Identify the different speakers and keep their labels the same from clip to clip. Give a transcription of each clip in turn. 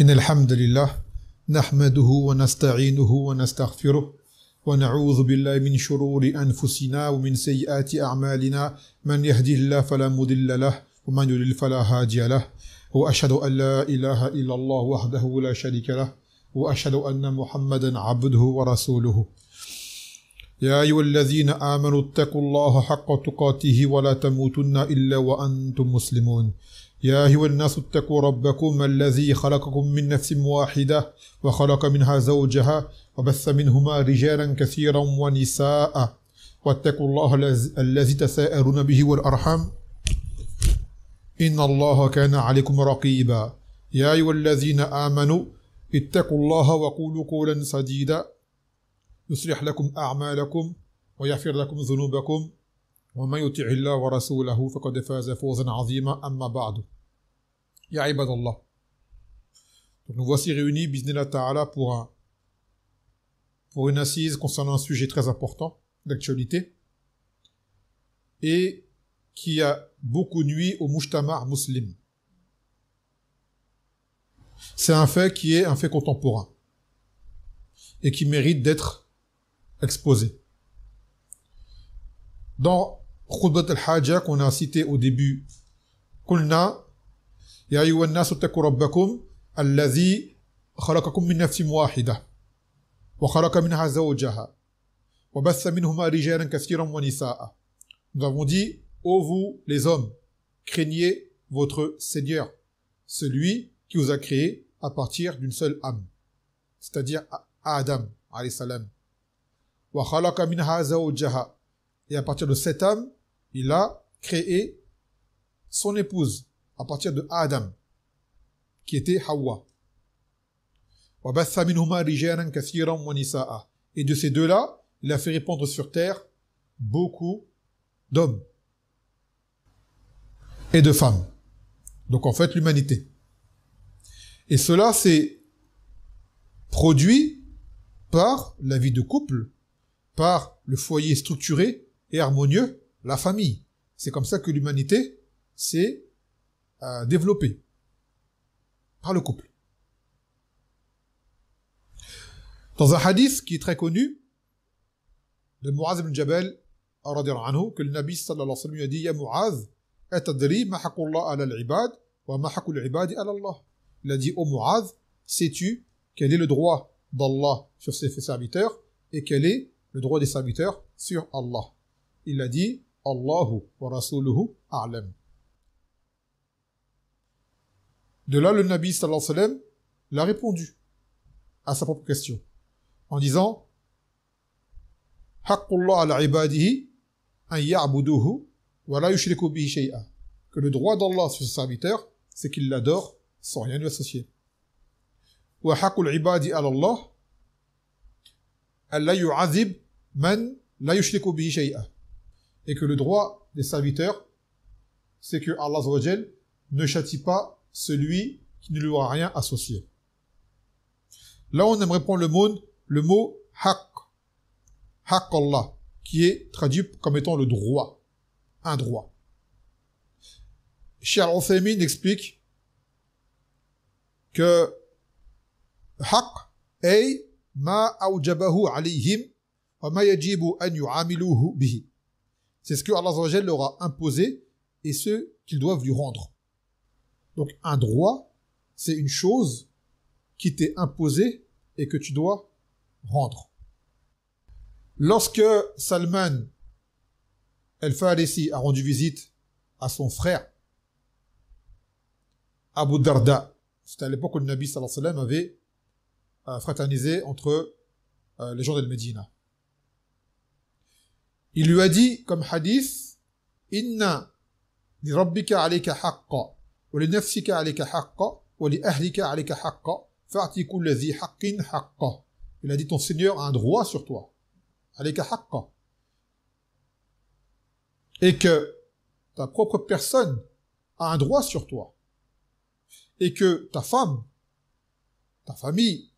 Speaker 1: إن الحمد لله نحمده ونستعينه ونستغفره ونعوذ بالله من شرور أنفسنا ومن سيئات أعمالنا من يهده الله فلا مضل له ومن يضلل فلا هادي له وأشهد أن لا إله إلا الله وحده لا شريك له وأشهد أن محمدا عبده ورسوله يا أيها الذين آمنوا اتقوا الله حق تقاته ولا تموتن إلا وأنتم مسلمون يا أيها الناس اتقوا ربكم الذي خلقكم من نفس واحدة وخلق منها زوجها وبث منهما رجالا كثيرا ونساء واتقوا الله الذي تساءلون به والأرحام إن الله كان عليكم رقيبا يا أيها الذين آمنوا اتقوا الله وقولوا قولا سديدا يصلح لكم أعمالكم ويغفر لكم ذنوبكم ومن يطع الله ورسوله فقد فاز فوزا عظيما أما بعد يا عباد الله. Donc nous voici réunis bismillah ta'ala pour une assise concernant un sujet très important d'actualité et qui a beaucoup nui au mujtama' muslim. C'est un fait qui est un fait contemporain et qui mérite d'être exposé. Dans Khutbat al-Hajjah qu'on a cité au début, قلنا يا أيها الناس اتقوا ربكم الذي خلقكم من نفس واحدة وخلق منها زوجها وبث منهما رجالا كثيرا ونساء. Nous avons dit, ô vous les hommes, craignez votre Seigneur, celui qui vous a créé à partir d'une seule âme, c'est-à-dire Adam alayhi salam. Wa khalaqa minha zawjaha, et à partir de cette âme, il a créé son épouse à partir de Adam, qui était Hawa. Wa batha minhuma rijalan kathiran wa nisaa. Et de ces deux-là, il a fait répandre sur terre beaucoup d'hommes et de femmes. Donc en fait, l'humanité. Et cela s'est produit par la vie de couple, par le foyer structuré et harmonieux, la famille. C'est comme ça que l'humanité s'est développée, par le couple. Dans un hadith qui est très connu, de Mu'adh ibn Jabal, que le Nabi sallallahu alayhi wa sallam a dit, « Ya Mu'adh, atadri ma haqqullah ala al-ibad, wa ma haqqul ibadi ala Allah » Il a dit, « Ô Mu'adh, sais-tu quel est le droit d'Allah sur ses serviteurs et quel est le droit des serviteurs sur Allah ?» Il a dit, « Allahu wa rasuluhu a'lam » De là, le Nabi sallallahu alayhi wa sallam l'a répondu à sa propre question en disant « Haqqullah ala ibadihi an ya'buduhu wa la yushriku bihi shay'a » que le droit d'Allah sur ses serviteurs, c'est qu'il l'adore sans rien lui associer. « Wa haqqul ibadi ala Allah an la yu'adhib man la yushriku bihi shay'a » et que le droit des serviteurs, c'est que Allah azza wa jal ne châtie pas celui qui ne lui aura rien associé. Là, on aimerait prendre le mot haqq, haqq Allah, qui est traduit comme étant le droit, un droit. Cheikh Al-Uthaymin explique que haqq ay ma awjabahu alayhim wa ma yajibu an yu'amiluhu bihi. C'est ce que Allah azza wa jal leur a imposé et ce qu'ils doivent lui rendre. Donc un droit, c'est une chose qui t'est imposée et que tu dois rendre. Lorsque Salman al-Farisi a rendu visite à son frère Abu Darda, c'était à l'époque où le Nabi sallallahu alayhi wa sallam avait fraternisé entre les gens de Médina. Il lui a dit comme hadith, Inna li rabbika alayka haqqa ولنفسك عليك حقا ولأهلك عليك حقا فأعطي كل ذي حق حقا. Il a dit ton Seigneur a un droit sur toi. Alayka haqqa. Et que ta propre personne a un droit sur toi. Et que ta femme, ta famille,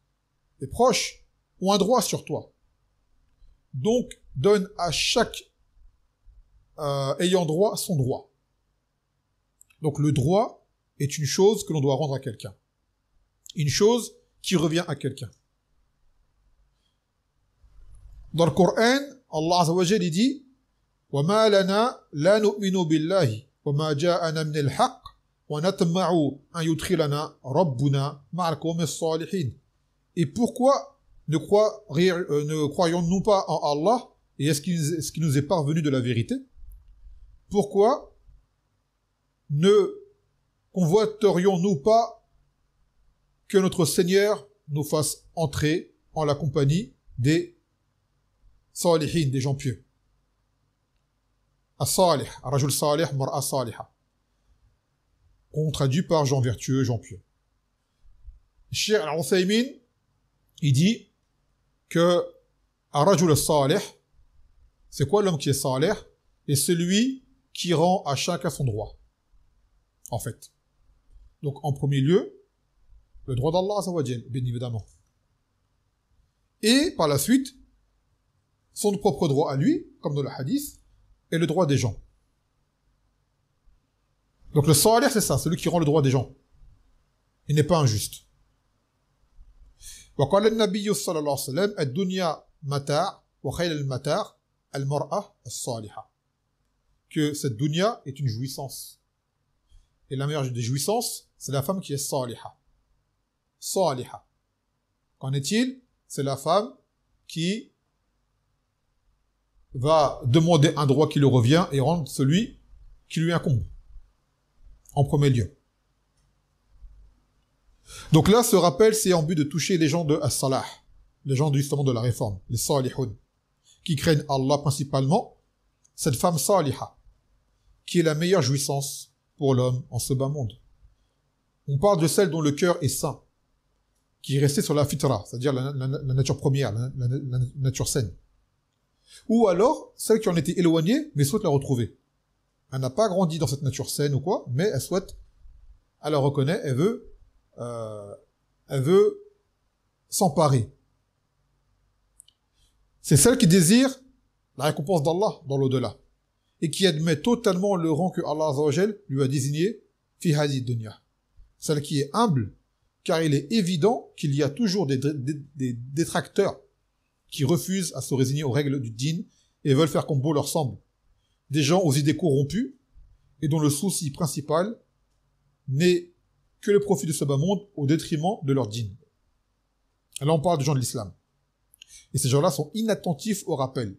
Speaker 1: tes proches ont un droit sur toi. Donc donne à chaque ayant droit son droit. Donc le droit est une chose que l'on doit rendre à quelqu'un. une chose qui revient à quelqu'un. Dans le Coran, Allah Azza wa Jalla dit وَمَا لَنَا لَا نُؤْمِنُ بِاللَّهِ وَمَا جَاءَنَا مِنَ الْحَقِّ وَنَطْمَعُ أَن يُدْخِلَنَا رَبُّنَا مَعَ الْقَوْمِ الصَّالِحِينَ. Et pourquoi ne croyons-nous pas en Allah et est-ce qu'il nous est parvenu de la vérité? Pourquoi ne convoiterions-nous pas que notre Seigneur nous fasse entrer en la compagnie des salihin, des gens pieux? As-salih, rajul salih, mar'a saliha. On traduit par gens vertueux, gens pieux. Cheikh Al-Uthaymin, il dit que rajul salih, c'est quoi l'homme qui est salih? Et celui qui rend à chacun son droit. En fait. Donc, en premier lieu, le droit d'Allah Azza wa Jal, bien évidemment. Et, par la suite, son propre droit à lui, comme dans le hadith, et le droit des gens. Donc, le salih, c'est ça, celui qui rend le droit des gens. Il n'est pas injuste. وقال النبي صلى الله عليه وسلم الدنيا متاع وخير المتاع المرأة الصالحة. Que cette dunya est une jouissance. Et la meilleure des jouissances, c'est la femme qui est saliha. Saliha. Qu'en est-il? C'est la femme qui va demander un droit qui lui revient et rendre celui qui lui incombe. En premier lieu. Donc là, ce rappel, c'est en but de toucher les gens de as-salah, les gens justement de la réforme, les salihun, qui craignent Allah principalement, cette femme saliha, qui est la meilleure jouissance pour l'homme en ce bas monde. On parle de celle dont le cœur est sain, qui est restée sur la fitra, c'est-à-dire la nature première, la nature saine. Ou alors, celle qui en était éloignée, mais souhaite la retrouver. Elle n'a pas grandi dans cette nature saine ou quoi, mais elle souhaite, elle la reconnaît, elle veut s'emparer. C'est celle qui désire la récompense d'Allah dans l'au-delà et qui admet totalement le rang que Allah Azza wa Jal lui a désigné fi hadhihi dunya. Celle qui est humble, car il est évident qu'il y a toujours des détracteurs qui refusent à se résigner aux règles du dîn et veulent faire comme bon leur semble. Des gens aux idées corrompues et dont le souci principal n'est que le profit de ce bas monde au détriment de leur dîn. Là, on parle des gens de l'islam. Et ces gens-là sont inattentifs au rappel.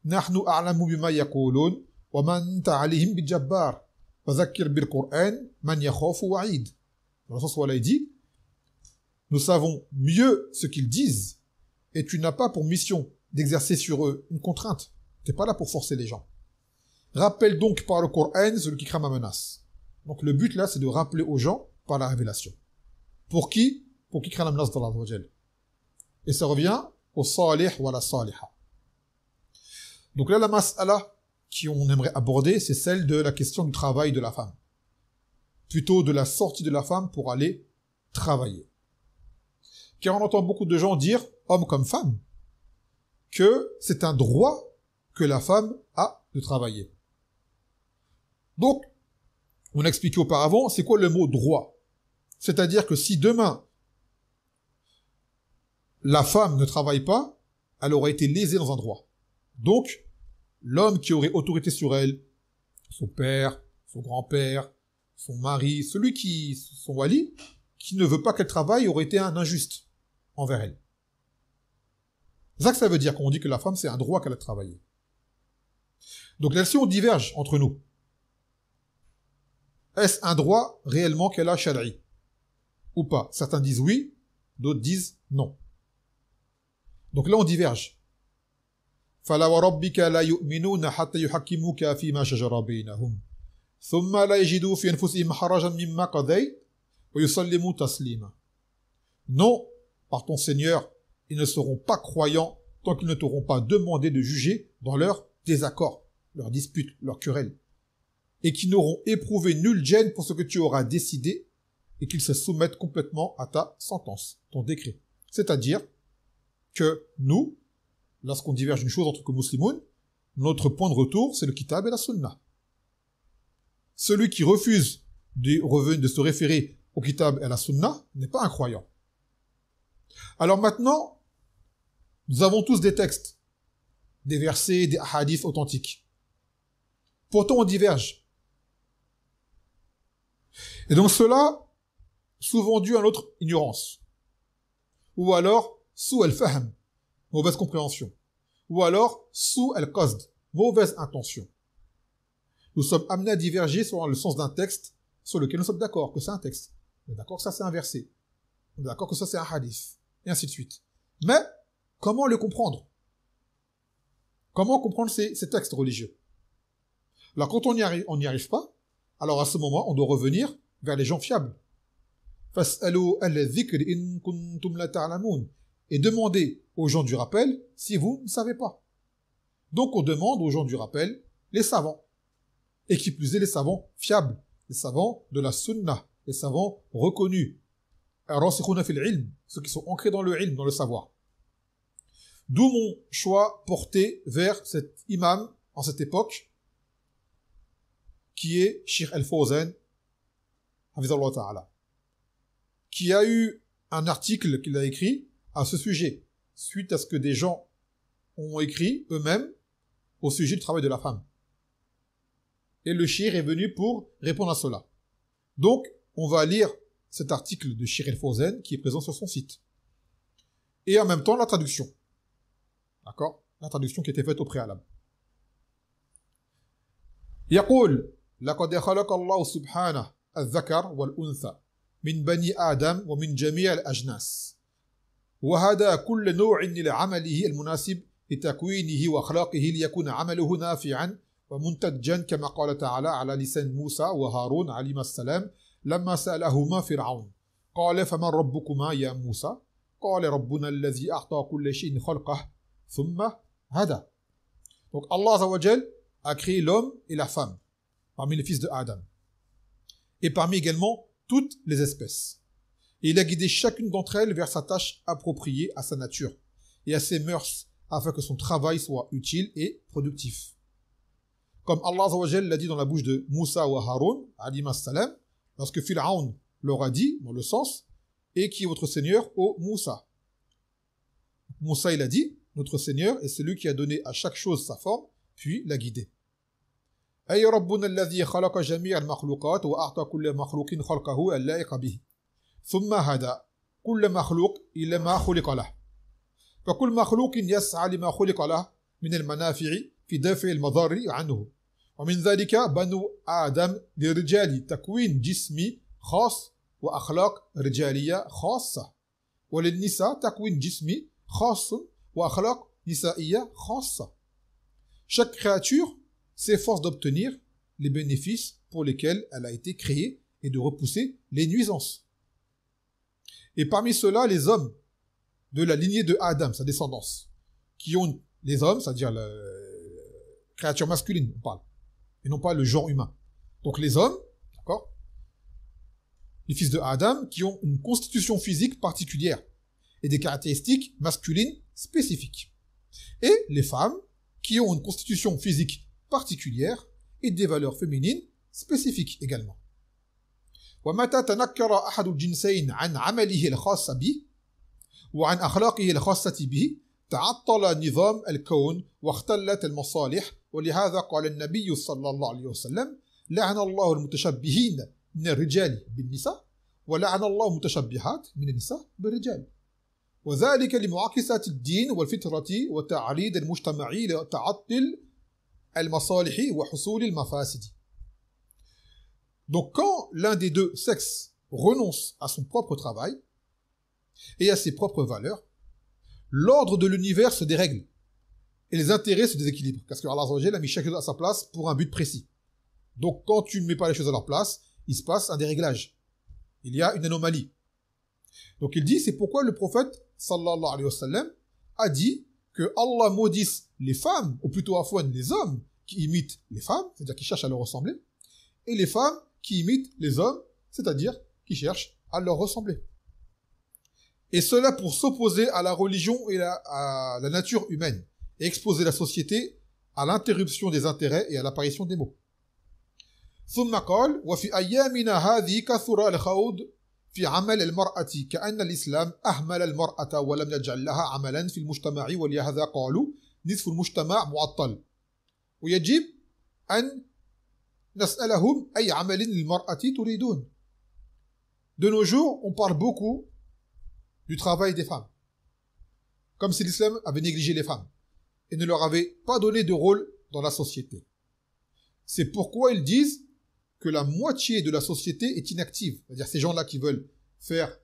Speaker 1: نحن أعلم بما يقولون وما أنت عليهم بجبار فذكر بالقرآن من يخاف وعيد. Dans le sens où Allah dit, nous savons mieux ce qu'ils disent et tu n'as pas pour mission d'exercer sur eux une contrainte. Tu n'es pas là pour forcer les gens. Rappelle donc par le Coran celui qui craint ma menace. Donc le but là, c'est de rappeler aux gens par la révélation. Pour qui? Pour qui craint la menace d'Allah Azza wa Jal. Et ça revient au salih ou à la saliha. Donc là, la mas'ala qu'on aimerait aborder, c'est celle de la question du travail de la femme. Plutôt de la sortie de la femme pour aller travailler. Car on entend beaucoup de gens dire, hommes comme femmes, que c'est un droit que la femme a de travailler. Donc, on a expliqué auparavant, c'est quoi le mot droit? C'est-à-dire que si demain, la femme ne travaille pas, elle aurait été lésée dans un droit. Donc, l'homme qui aurait autorité sur elle, son père, son grand-père, son mari, son wali, qui ne veut pas qu'elle travaille, aurait été un injuste envers elle. C'est ça que ça veut dire quand on dit que la femme, c'est un droit qu'elle a travaillé. Donc là-dessus, on diverge entre nous. Est-ce un droit réellement qu'elle a shari'i ou pas? Certains disent oui, d'autres disent non. Donc là, on diverge. فَلَا وَرَبِّكَ لَا يُؤْمِنُونَ حَتَّى يُحَكِّمُوكَ فِيمَا شَجَرَ بَيْنَهُمْ ثُمَّ لَا يَجِدُوا فِي أَنفُسِهِمْ حَرَجًا مِمَّا قَضَيْتَ وَيُسَلِّمُوا تَسْلِيمًا. Non, par ton Seigneur, ils ne seront pas croyants tant qu'ils ne t'auront pas demandé de juger dans leurs désaccords, leurs disputes, leurs querelles, et qui n'auront éprouvé nulle gêne pour ce que tu auras décidé et qu'ils se soumettent complètement à ta sentence, ton décret. C'est-à-dire que nous, lorsqu'on diverge d'une chose entre que musulmans, notre point de retour, c'est le kitab et la sunna. Celui qui refuse de se référer au kitab et à la sunna n'est pas un croyant. Alors maintenant, nous avons tous des textes, des versets, des hadiths authentiques. Pourtant, on diverge. Et donc cela, souvent dû à notre ignorance. Ou alors, sous al-fahm, mauvaise compréhension. Ou alors, sous al-qasd, mauvaise intention. Nous sommes amenés à diverger sur le sens d'un texte sur lequel nous sommes d'accord que c'est un texte. On est d'accord que ça c'est un verset. On est d'accord que ça c'est un hadith. Et ainsi de suite. Mais, comment le comprendre? Comment comprendre ces textes religieux? Alors quand on n'y arrive pas, alors à ce moment, on doit revenir vers les gens fiables. فَاسْأَلُوا أَهْلَ الذِّكْرِ إِن كُنتُمْ لَا تَعْلَمُونَ. Et demandez aux gens du rappel si vous ne savez pas. Donc on demande aux gens du rappel les savants. Et qui plus est les savants fiables, les savants de la sunna, les savants reconnus. الراسخون في العلم, ceux qui sont ancrés dans le ilm, dans le savoir. D'où mon choix porté vers cet imam en cette époque, qui est Cheikh Al-Fawzan, hafizallahu ta'ala, qui a eu un article qu'il a écrit à ce sujet, suite à ce que des gens ont écrit eux-mêmes au sujet du travail de la femme. Et le Cheikh est venu pour répondre à cela. Donc, on va lire cet article de Cheikh Al-Fawzan qui est présent sur son site. Et en même temps, la traduction. D'accord? La traduction qui était faite au préalable. يقول لقد خلق الله سبحانه الذكر والأنثى من بني آدم ومن جميع الأجناس وهذا كل نوع لعمله المناسب لتكوينه وأخلاقه ليكون عمله نافعا ومنتجا كما قال تعالى على لسان موسى وهارون عليهما السلام لما سألهما فرعون قال فمن ربكما يا موسى قال ربنا الذي أعطى كل شيء خلقه ثم هدى. Donc Allah Azza wa Jal a créé l'homme et la femme parmi les fils de Adam et parmi également toutes les espèces. Et il a guidé chacune d'entre elles vers sa tâche appropriée à sa nature et à ses mœurs afin que son travail soit utile et productif. Comme Allah Azza wa Jal l'a dit dans la bouche de Moussa ou Haroun, alayhima salam, lorsque Pharaon leur a dit, dans le sens, et qui est votre Seigneur, ô Moussa. Moussa il a dit, notre Seigneur est celui qui a donné à chaque chose sa forme, puis l'a guidé. أي ربنا الذي خلق جميع المخلوقات وأعطى كل مخلوق خلقه اللائق به ثم هدى كل مخلوق إلى ما خلق له فكل مخلوق يسعى لما خلق له من المنافع في دفع المضار عنه ومن ذلك بنو آدم لرجال تكوين جسمي خاص وأخلاق رجالية خاصة وللنساء تكوين جسمي خاص وأخلاق نسائية خاصة. Chaque créature s'efforce d'obtenir les bénéfices pour lesquels elle a été créée et de repousser les nuisances. Et parmi ceux-là, les hommes de la lignée de Adam, sa descendance, qui ont les hommes, c'est-à-dire la créature masculine, on parle, et non pas le genre humain. Donc les hommes, d'accord, les fils de Adam, qui ont une constitution physique particulière et des caractéristiques masculines spécifiques. Et les femmes, qui ont une constitution physique particulière et des valeurs féminines spécifiques également. ومتى تنكر أحد الجنسين عن عمله الخاص به وعن أخلاقه الخاصة به تعطل نظام الكون واختلت المصالح ولهذا قال النبي صلى الله عليه وسلم لعن الله المتشبهين من الرجال بالنساء ولعن الله المتشبهات من النساء بالرجال وذلك لمعاكسات الدين والفطرة وتعريض المجتمع لتعطل المصالح وحصول المفاسد. Donc quand l'un des deux sexes renonce à son propre travail et à ses propres valeurs, l'ordre de l'univers se dérègle et les intérêts se déséquilibrent. Parce que Allah Azza wa Jalla a mis chaque chose à sa place pour un but précis. Donc quand tu ne mets pas les choses à leur place, il se passe un déréglage. Il y a une anomalie. Donc il dit, c'est pourquoi le prophète sallallahu alayhi wa sallam a dit que Allah maudisse les femmes, ou plutôt afwan les hommes qui imitent les femmes, c'est-à-dire qui cherchent à leur ressembler, et les femmes qui imitent les hommes, c'est-à-dire qui cherchent à leur ressembler. Et cela pour s'opposer à la religion et à la nature humaine, et exposer la société à l'interruption des intérêts et à l'apparition des maux. ثم قال وفي أيامنا هذه كثر الخوض في عمل المرأة كأن الإسلام أهمل المرأة ولم يجعل لها عملا في المجتمع ولهذا قالوا نصف المجتمع معطل ويجب أن نسألهم أي عمل للمرأة تريدون. De nos jours, on parle beaucoup du travail des femmes, comme si l'islam avait négligé les femmes et ne leur avait pas donné de rôle dans la société. C'est pourquoi ils disent que la moitié de la société est inactive. C'est-à-dire ces gens-là qui veulent faire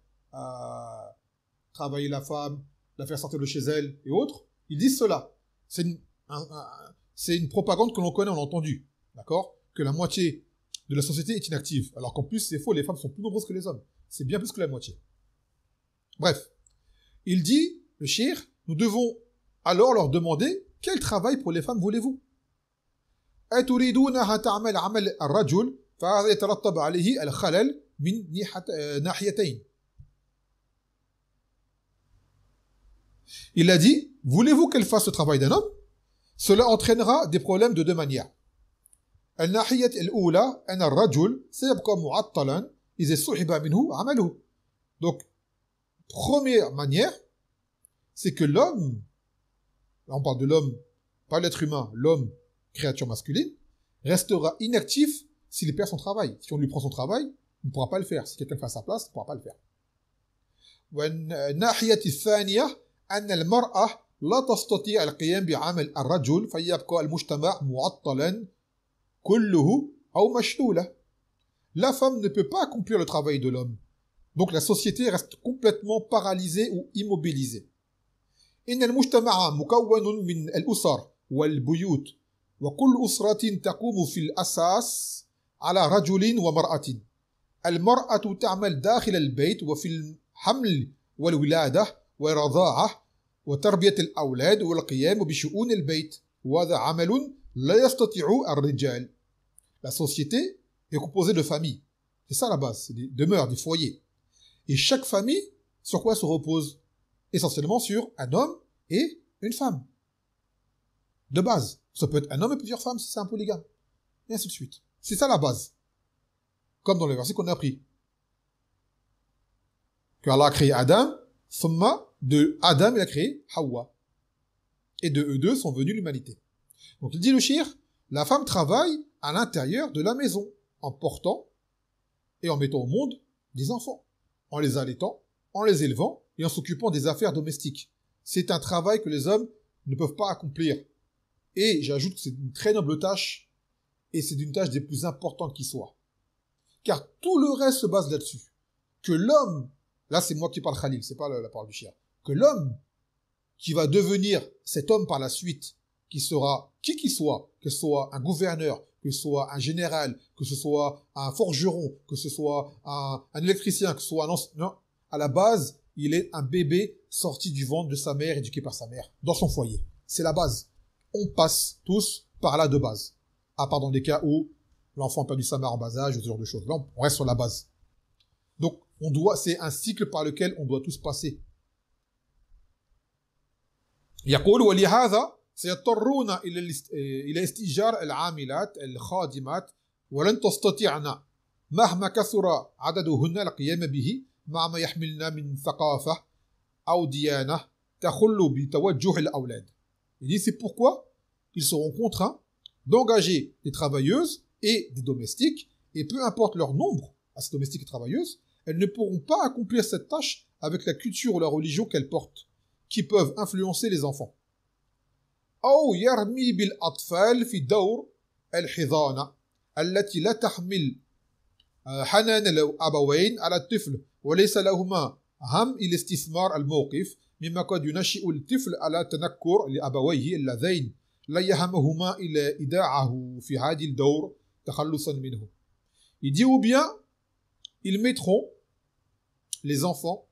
Speaker 1: travailler la femme, la faire sortir de chez elle et autres, ils disent cela. C'est une propagande que l'on connaît, on l'a entendu. D'accord? Que la moitié de la société est inactive. Alors qu'en plus, c'est faux, les femmes sont plus nombreuses que les hommes. C'est bien plus que la moitié. Bref. Il dit, le shir, nous devons alors leur demander quel travail pour les femmes voulez-vous? أتريدونها تعمل عمل الرجل فهذا يترتب عليه الخلل من ناحيتين. Il a dit, voulez-vous qu'elle fasse le travail d'un homme? Cela entraînera des problèmes de deux manières. الناحية الأولى أن الرجل سيبقى معطلا إذا سحب منه عمله. Donc, première manière, c'est que l'homme, là on parle de l'homme, pas l'être humain, l'homme, créature masculine, restera inactif s'il perd son travail. Si on lui prend son travail, il ne pourra pas le faire. Si quelqu'un fait à sa place, il ne pourra pas le faire. والناحية الثانية أن المرأة لا تستطيع القيام بعمل الرجل فيبقى المجتمع معطلا كله أو مشلولة. La femme ne peut pas accomplir le travail de l'homme. Donc la société reste complètement paralysée ou immobilisée. إن المجتمع مكون من الأسر والبيوت وكل أسرة تقوم في الأساس على رجل ومرأة. المرأة تعمل داخل البيت وفي الحمل والولادة والرضاعة وتربية الأولاد والقيام بشؤون البيت وهذا عمل لا يستطيع الرجال. La société est composée de familles. C'est ça la base, c'est des demeures, des foyers. Et chaque famille, sur quoi se repose? Essentiellement sur un homme et une femme. De base. Ça peut être un homme et plusieurs femmes si c'est un polygame. Et ainsi de suite. C'est ça la base. Comme dans le verset qu'on a appris. Que Allah a créé Adam, thumma de Adam il a créé Hawa. Et de eux deux sont venus l'humanité. Donc il dit le shir, la femme travaille à l'intérieur de la maison, en portant et en mettant au monde des enfants, en les allaitant, en les élevant et en s'occupant des affaires domestiques. C'est un travail que les hommes ne peuvent pas accomplir. Et j'ajoute que c'est une très noble tâche, et c'est une tâche des plus importantes qui soit. Car tout le reste se base là-dessus. Que l'homme, là c'est moi qui parle Khalil, c'est pas la parole du shir, que l'homme qui va devenir cet homme par la suite, qui sera qui qu'il soit, que ce soit un gouverneur, que ce soit un général, que ce soit un forgeron, que ce soit un électricien, que ce soit un non, à la base, il est un bébé sorti du ventre de sa mère, éduqué par sa mère, dans son foyer. C'est la base. On passe tous par là de base. À part dans des cas où l'enfant a perdu sa mère en bas âge, ou ce genre de choses. Là, on reste sur la base. Donc, c'est un cycle par lequel on doit tous passer. يقول ولهذا سيضطرون إلى استئجار العاملات الخادمات ولن تستطيعن مهما كثر عددهن القيام به مع ما يحملن من ثقافة أو ديانة تخل بتوجه الأولاد. Il dit c'est pourquoi ils seront contraints d'engager des travailleuses et des domestiques et peu importe leur nombre à ces domestiques et travailleuses, elles ne pourront pas accomplir cette tâche avec la culture ou la religion qu'elles portent, qui peuvent influencer les enfants. أو يرمي بالأطفال في دور الحضانة التي لا تحمل حنان الأبوين على الطفل وليس لهما هم الاستثمار الموقف مما قد ينشئ الطفل على تنكر لأبويه اللذين لا يهمهما إلا إيداعه في هذه الدور تخلصا منه. Il dit ou bien ils mettront les enfants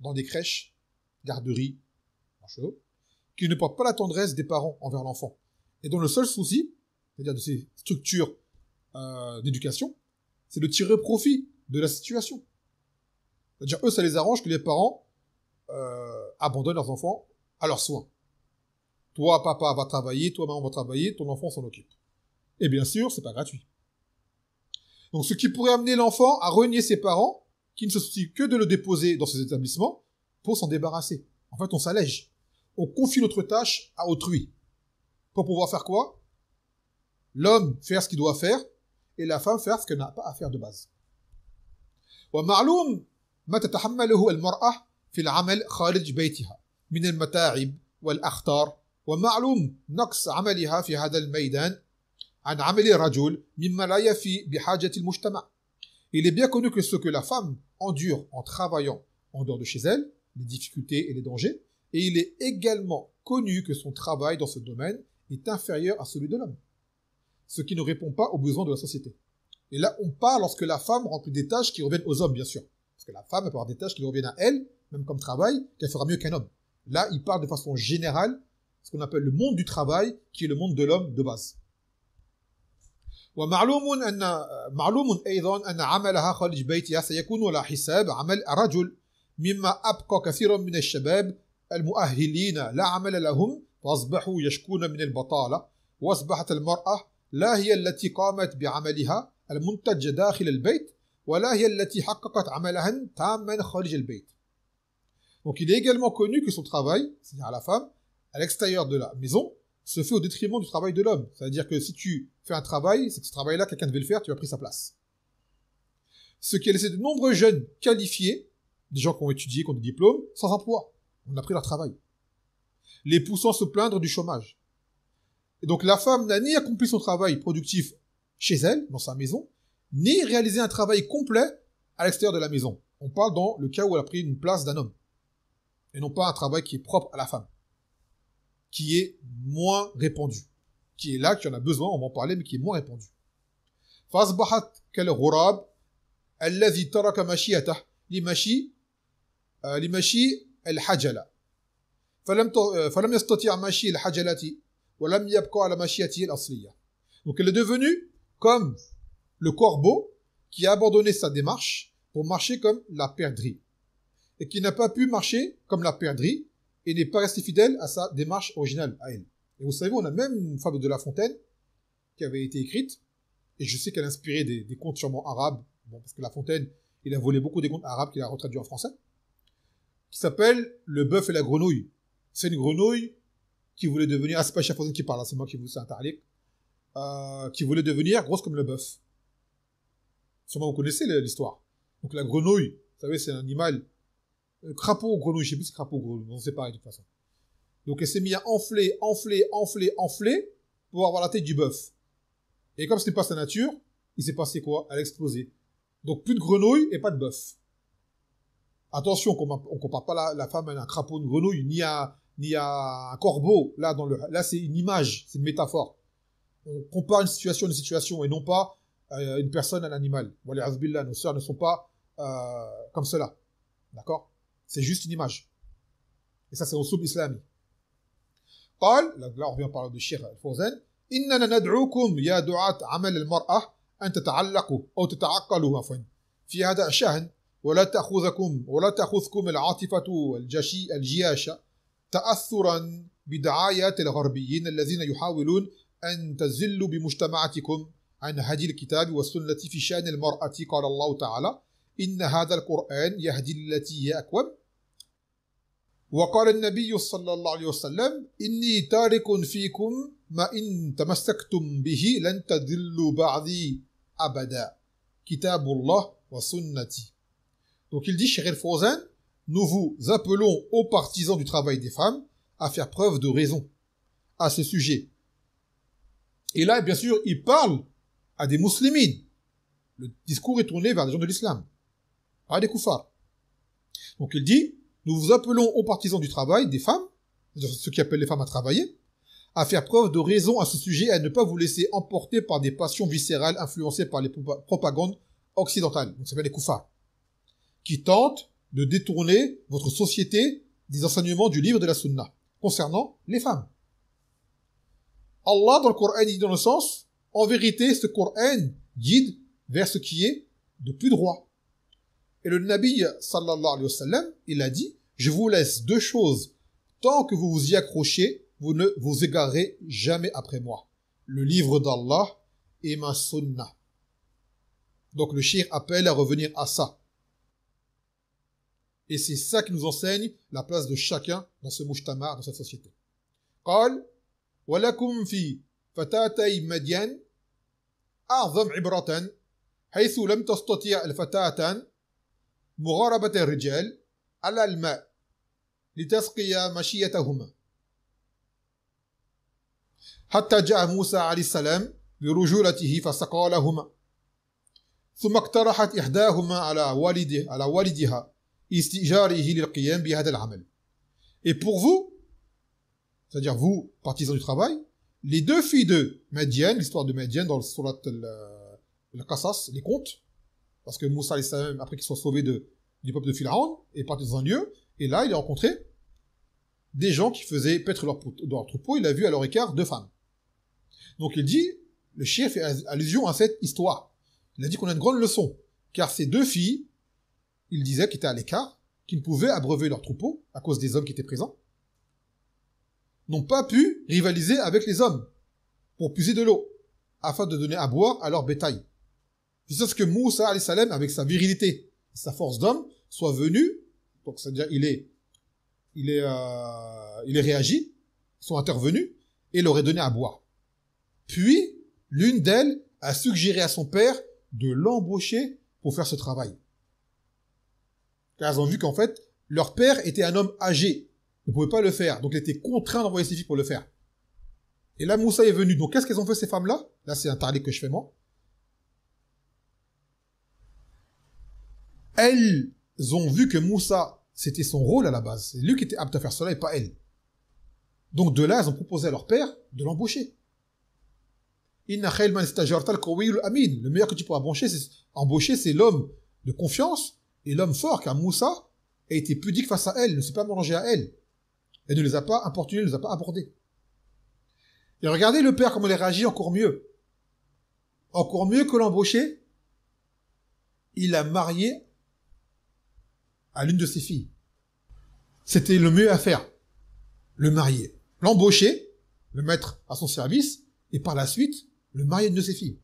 Speaker 1: dans des crèches, garderies, qui ne portent pas la tendresse des parents envers l'enfant. Et dont le seul souci, c'est-à-dire de ces structures d'éducation, c'est de tirer profit de la situation. C'est-à-dire, eux, ça les arrange que les parents abandonnent leurs enfants à leurs soins. Toi, papa va travailler, toi, maman va travailler, ton enfant s'en occupe. Et bien sûr, c'est pas gratuit. Donc, ce qui pourrait amener l'enfant à renier ses parents, qui ne se soucie que de le déposer dans ces établissements pour s'en débarrasser. En fait, on s'allège. On confie notre tâche à autrui. Pour pouvoir faire quoi? L'homme faire ce qu'il doit faire et la femme faire ce qu'elle n'a pas à faire de base. ومعلوم ما تتحمله المرأة في العمل خارج بيتها من المتاعب والأخطار ومعلوم نقص عملها في هذا الميدان عن عمل الرجل مما لا يفي بحاجة المجتمع. Il est bien connu que ce que la femme endure en travaillant en dehors de chez elle, les difficultés et les dangers, et il est également connu que son travail dans ce domaine est inférieur à celui de l'homme, ce qui ne répond pas aux besoins de la société. Et là, on parle lorsque la femme remplit des tâches qui reviennent aux hommes, bien sûr. Parce que la femme, elle peut avoir des tâches qui reviennent à elle, même comme travail, qu'elle fera mieux qu'un homme. Là, il parle de façon générale, ce qu'on appelle le monde du travail, qui est le monde de l'homme de base. معلوم أيضا أن عملها خارج بيتها سيكون على حساب عمل الرجل مما أبقى كثيرا من الشباب المؤهلين لا عمل لهم فأصبحوا يشكون من البطالة وأصبحت المرأة لا هي التي قامت بعملها المنتج داخل البيت ولا هي التي حققت عملها تاما خارج البيت. Donc il est également connu que son travail, c'est-à-dire à la femme, à l'extérieur de la maison, se fait au détriment du travail de l'homme. C'est-à-dire que si tu fais un travail, c'est que ce travail-là, quelqu'un devait le faire, tu as pris sa place. Ce qui a laissé de nombreux jeunes qualifiés, des gens qui ont étudié, qui ont des diplômes, sans emploi. On a pris leur travail. Les poussant à se plaindre du chômage. Et donc la femme n'a ni accompli son travail productif chez elle, dans sa maison, ni réalisé un travail complet à l'extérieur de la maison. On parle dans le cas où elle a pris une place d'un homme. Et non pas un travail qui est propre à la femme, qui est moins répandu, qui est là, qui en a besoin, on va en parler, mais qui est moins répandu. فأصبحت كالغراب الذي ترك مشيته لمشي الحجلة فلم يستطيع مشي الحجلة ولم يبقى على مشيته الأصلية. Donc elle est devenue comme le corbeau qui a abandonné sa démarche pour marcher comme la perdrix et qui n'a pas pu marcher comme la perdrix et n'est pas resté fidèle à sa démarche originale, à elle. Et vous savez, on a même une fable de La Fontaine qui avait été écrite, et je sais qu'elle a inspiré des contes sûrement arabes, bon, parce que La Fontaine, il a volé beaucoup des contes arabes qu'il a retraduits en français, qui s'appelle Le bœuf et la grenouille. C'est une grenouille qui voulait devenir, ah c'est pas Chafauzin qui parle, c'est moi qui vous c'est un tariq, qui voulait devenir grosse comme le bœuf. Sûrement vous connaissez l'histoire. Donc la grenouille, vous savez, c'est un animal, crapaud ou grenouille, je sais plus si c'est crapaud ou grenouille, c'est pareil de toute façon. Donc elle s'est mise à enfler pour avoir la tête du bœuf. Et comme ce n'est pas sa nature, il s'est passé quoi? Elle a explosé. Donc plus de grenouille et pas de bœuf. Attention, on compare pas la femme à un crapaud, une grenouille, ni à un corbeau. Là c'est une image, c'est une métaphore. On compare une situation et non pas une personne à un animal. Wallah billah, nos sœurs ne sont pas comme cela. D'accord? C'est juste une image. Et ça c'est au soub islami. قال là on revient parler de Cheikh Al-Fawzan إننا ندعوكم يا دعاة عمل المرأة أن تتعلقوا أو تتعقلوا عفوا في هذا الشأن ولا تأخذكم العاطفة الجياشة تأثرا بدعايات الغربيين الذين يحاولون أن تزلوا بمجتمعاتكم عن هدي الكتاب والسنة في شأن المرأة. قال الله تعالى إن هذا القرآن يهدي للتي هي أقوم وقال النبي صلى الله عليه وسلم إني تارك فيكم ما إن تمسكتم به لن تضلوا بعدي أبدا كتاب الله وسنتي. Donc il dit, Cheikh El-Fawzan, nous vous appelons aux partisans du travail des femmes à faire preuve de raison à ce sujet. Et là, bien sûr, il parle à des musulmines. Le discours est tourné vers les gens de l'islam, pas des koufars. Donc il dit, nous vous appelons aux partisans du travail des femmes, ceux qui appellent les femmes à travailler, à faire preuve de raison à ce sujet et à ne pas vous laisser emporter par des passions viscérales influencées par les propagandes occidentales, donc ça s'appelle les koufars, qui tentent de détourner votre société des enseignements du livre de la sunna concernant les femmes. Allah dans le Coran dit dans le sens, en vérité ce Coran guide vers ce qui est de plus droit. Et le Nabi sallallahu alayhi wa sallam, il a dit, je vous laisse deux choses, tant que vous vous y accrochez, vous ne vous égarez jamais après moi. Le livre d'Allah et ma sunna. Donc le cheikh appelle à revenir à ça. Et c'est ça qui nous enseigne la place de chacun dans ce mujtama, dans cette société. قال ولكم في فتاتي مدين أعظم عبرة حيث لم تستطيع الفتاة مغاربة الرجال على الماء لتسقي مشيتهما حتى جاء موسى عليه السلام برجولته فسقى لهما ثم اقترحت إحداهما على والدها استئجاره للقيام بهذا العمل. Et pour vous, c'est-à-dire vous, partisans du travail, les deux filles de Madian, l'histoire de Madian dans le surat al-Qasas, les contes, parce que Moussa, après qu'il soit sauvé du peuple de Pharaon, est parti dans un lieu, et là, il a rencontré des gens qui faisaient paître leur troupeau, il a vu à leur écart 2 femmes. Donc il dit, le cheikh fait allusion à cette histoire. Il a dit qu'on a une grande leçon, car ces 2 filles, il disait, qui étaient à l'écart, qui ne pouvaient abreuver leur troupeau, à cause des hommes qui étaient présents, n'ont pas pu rivaliser avec les hommes pour puiser de l'eau, afin de donner à boire à leur bétail. C'est ce que Moussa, alayhi salam, avec sa virilité, sa force d'homme, soit venu, donc c'est-à-dire il est réagi, ils sont intervenus, et leur est donné à boire. Puis, l'une d'elles a suggéré à son père de l'embaucher pour faire ce travail. Car elles ont vu qu'en fait, leur père était un homme âgé, ne pouvait pas le faire, donc il était contraint d'envoyer ses filles pour le faire. Et là, Moussa est venu. Donc, qu'est-ce qu'elles ont fait, ces femmes-là? Là, c'est un tarlik que je fais moi. Elles ont vu que Moussa, c'était son rôle à la base. C'est lui qui était apte à faire cela et pas elle. Donc, de là, elles ont proposé à leur père de l'embaucher. Inna khayl man istajarta al-qawiyyu al-amin. Le meilleur que tu pourras embaucher, c'est l'homme de confiance et l'homme fort, car Moussa a été pudique face à elle, ne s'est pas mélangé à elle. Elle ne les a pas importunés, ne les a pas abordés. Et regardez le père, comment il réagit encore mieux. Encore mieux que l'embaucher, il a marié à l'une de ses filles. C'était le mieux à faire. Le marier. L'embaucher, le mettre à son service, et par la suite, le marier à une de ses filles.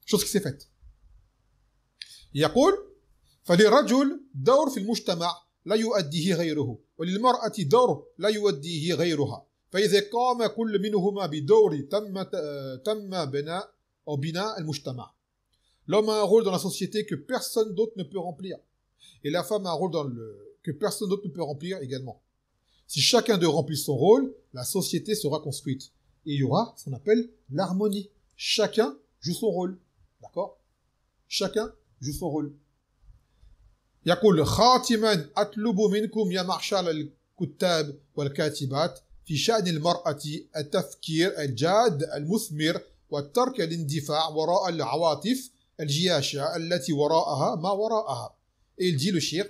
Speaker 1: Chose qui s'est faite. يقول فللرجل دور في المجتمع لا يؤديه غيره وللمرأة دور لا يؤديه غيرها فإذا قام كل منهما بدور تم بناء المجتمع. L'homme a un rôle dans la société que personne d'autre ne peut remplir. Et la femme a un rôle que personne d'autre ne peut remplir également. Si chacun d'eux remplit son rôle, la société sera construite. Et il y aura ce qu'on appelle l'harmonie. Chacun joue son rôle. D'accord? Chacun joue son rôle. يقول خاتما أطلب منكم يا معشر الكتاب والكاتبات في شأن المرأة التفكير الجاد المثمر والترك الاندفاع وراء العواطف الجياشة التي وراءها ما وراءها. Et il dit le cheikh,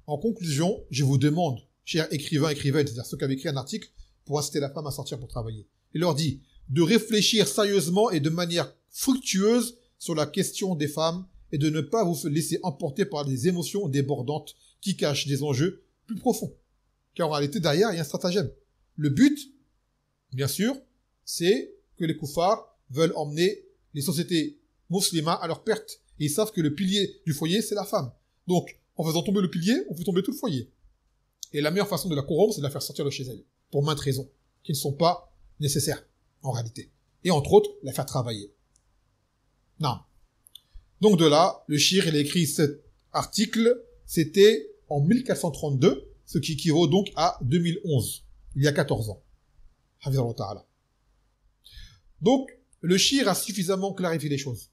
Speaker 1: en conclusion, je vous demande, chers écrivains, c'est-à-dire ceux qui avaient écrit un article pour inciter la femme à sortir pour travailler, il leur dit de réfléchir sérieusement et de manière fructueuse sur la question des femmes et de ne pas vous laisser emporter par des émotions débordantes qui cachent des enjeux plus profonds. Car en réalité, derrière, il y a un stratagème. Le but, bien sûr, c'est que les koufars veulent emmener les sociétés musulmanes à leur perte. Et ils savent que le pilier du foyer, c'est la femme. Donc, en faisant tomber le pilier, on fait tomber tout le foyer. Et la meilleure façon de la corrompre, c'est de la faire sortir de chez elle. Pour maintes raisons, qui ne sont pas nécessaires, en réalité. Et entre autres, la faire travailler. Non. Donc de là, le cheikh, il a écrit cet article, c'était en 1432, ce qui équivaut donc à 2011, il y a 14 ans. Hafizallahu ta'ala. Donc, le cheikh a suffisamment clarifié les choses.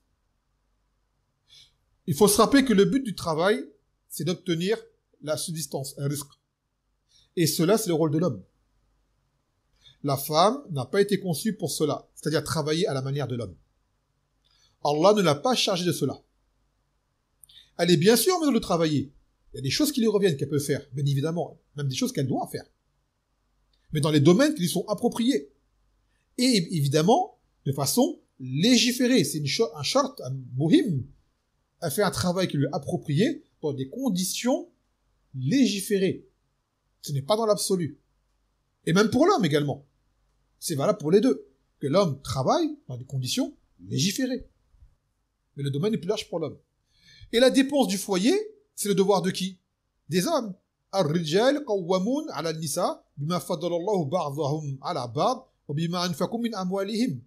Speaker 1: Il faut se rappeler que le but du travail, c'est d'obtenir la subsistance, un risque. Et cela, c'est le rôle de l'homme. La femme n'a pas été conçue pour cela, c'est-à-dire travailler à la manière de l'homme. Allah ne l'a pas chargée de cela. Elle est bien sûr en mesure de travailler. Il y a des choses qui lui reviennent qu'elle peut faire, bien évidemment, même des choses qu'elle doit faire. Mais dans les domaines qui lui sont appropriés. Et évidemment, de façon légiférée. C'est un shart, un muhim. Elle fait un travail qui lui est approprié dans des conditions légiférées. Ce n'est pas dans l'absolu. Et même pour l'homme également. C'est valable pour les deux. Que l'homme travaille dans des conditions légiférées. Mais le domaine est plus large pour l'homme. Et la dépense du foyer, c'est le devoir de qui? des hommes. الرجال قوامون على النساء بما فضل الله بعضهم على بعض وبما أنفقوا من أموالهم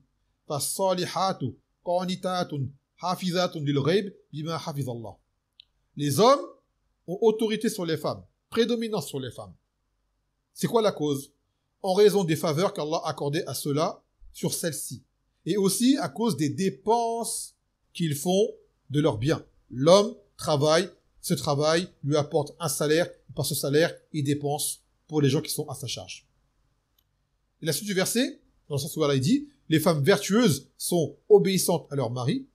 Speaker 1: فالصالحات قانتات حافظات للغيب بما حفظ الله. Les hommes ont autorité sur les femmes, prédominance sur les femmes. C'est quoi la cause? En raison des faveurs qu'Allah a accordées à ceux-là sur celles-ci. Et aussi à cause des dépenses qu'ils font de leurs biens. L'homme travaille, ce travail lui apporte un salaire, et par ce salaire, il dépense pour les gens qui sont à sa charge. Et la suite du verset, dans le sens où Allah dit, les femmes vertueuses sont obéissantes à leur mari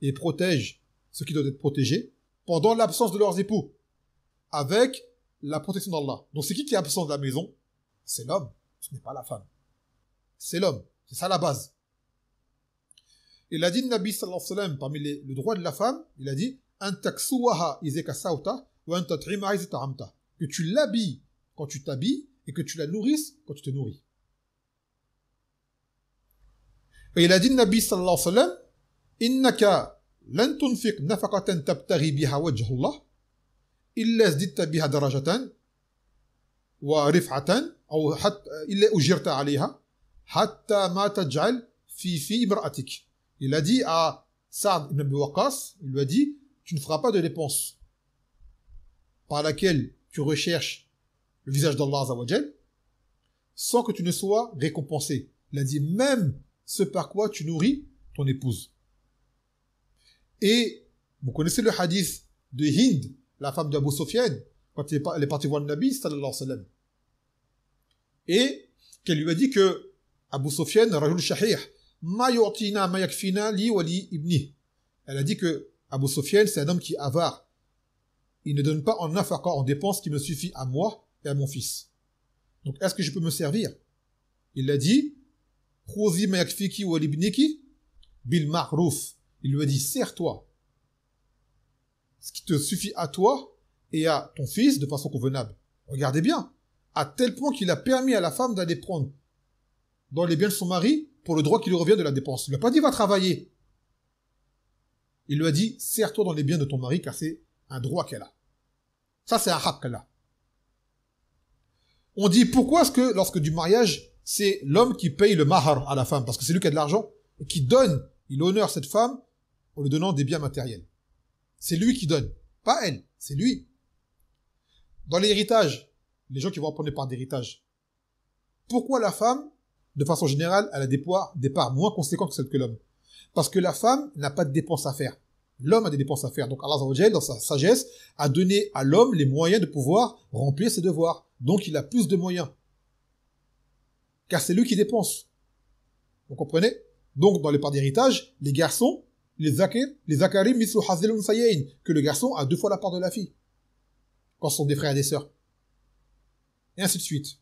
Speaker 1: et protègent ce qui doit être protégé pendant l'absence de leurs époux, avec la protection d'Allah. Donc c'est qui est absent de la maison? C'est l'homme, ce n'est pas la femme. C'est l'homme, c'est ça la base. Il a dit, le Nabi sallallahu alayhi wa sallam, parmi le droit de la femme, il a dit, que tu l'habilles quand tu t'habilles et que tu la nourrisses quand tu te nourris. Et il a dit, le Nabi sallallahu alayhi wa sallam, innaka lan tunfiq nafaqatan tabtaghi biha wajh Allah illa zdidta biha darajatan wa rif'atan aw hatta illa ujirta 'alayha hatta ma taj'al fi imra'atik. Il a dit à Sa'd ibn Abi Waqqas, il lui a dit, tu ne feras pas de dépense par laquelle tu recherches le visage d'Allah Azza wa Jal sans que tu ne sois récompensé. Il a dit même ce par quoi tu nourris ton épouse. Et vous connaissez le hadith de Hind, la femme d'Abu Sufyan, quand elle est partie voir le Nabi sallallahu alayhi wa sallam. Et qu'elle lui a dit que Abu Sufyan, rajul shahih, ma yu'tina ma yakfina li wa li ibni. Elle a dit que Abu Sufyan, c'est un homme qui est avare. Il ne donne pas en nafaqa, en dépense, qui me suffit à moi et à mon fils. Donc, est-ce que je peux me servir? Il a dit, khudhi ma yakfiki wa li ibniki bil ma'ruf. Il lui a dit, sers-toi ce qui te suffit à toi et à ton fils de façon convenable. Regardez bien, à tel point qu'il a permis à la femme d'aller prendre dans les biens de son mari pour le droit qui lui revient de la dépense. Il ne lui a pas dit, va travailler. Il lui a dit, sers-toi dans les biens de ton mari, car c'est un droit qu'elle a. Ça, c'est un haq qu'elle a. On dit, pourquoi est-ce que, lorsque du mariage, c'est l'homme qui paye le mahar à la femme, parce que c'est lui qui a de l'argent, et qui donne, il honore cette femme en lui donnant des biens matériels. C'est lui qui donne, pas elle, c'est lui. Dans l'héritage, les gens qui vont apprendre par d'héritage, pourquoi la femme, de façon générale, elle a des parts moins conséquentes que celles que l'homme? Parce que la femme n'a pas de dépenses à faire. L'homme a des dépenses à faire. Donc Allah Azza wa Jalla, dans sa sagesse, a donné à l'homme les moyens de pouvoir remplir ses devoirs. Donc il a plus de moyens. Car c'est lui qui dépense. Vous comprenez? Donc dans les parts d'héritage, les garçons, les zakarim mislu hazil unsayayn, que le garçon a 2 fois la part de la fille. Quand ce sont des frères et des sœurs. Et ainsi de suite.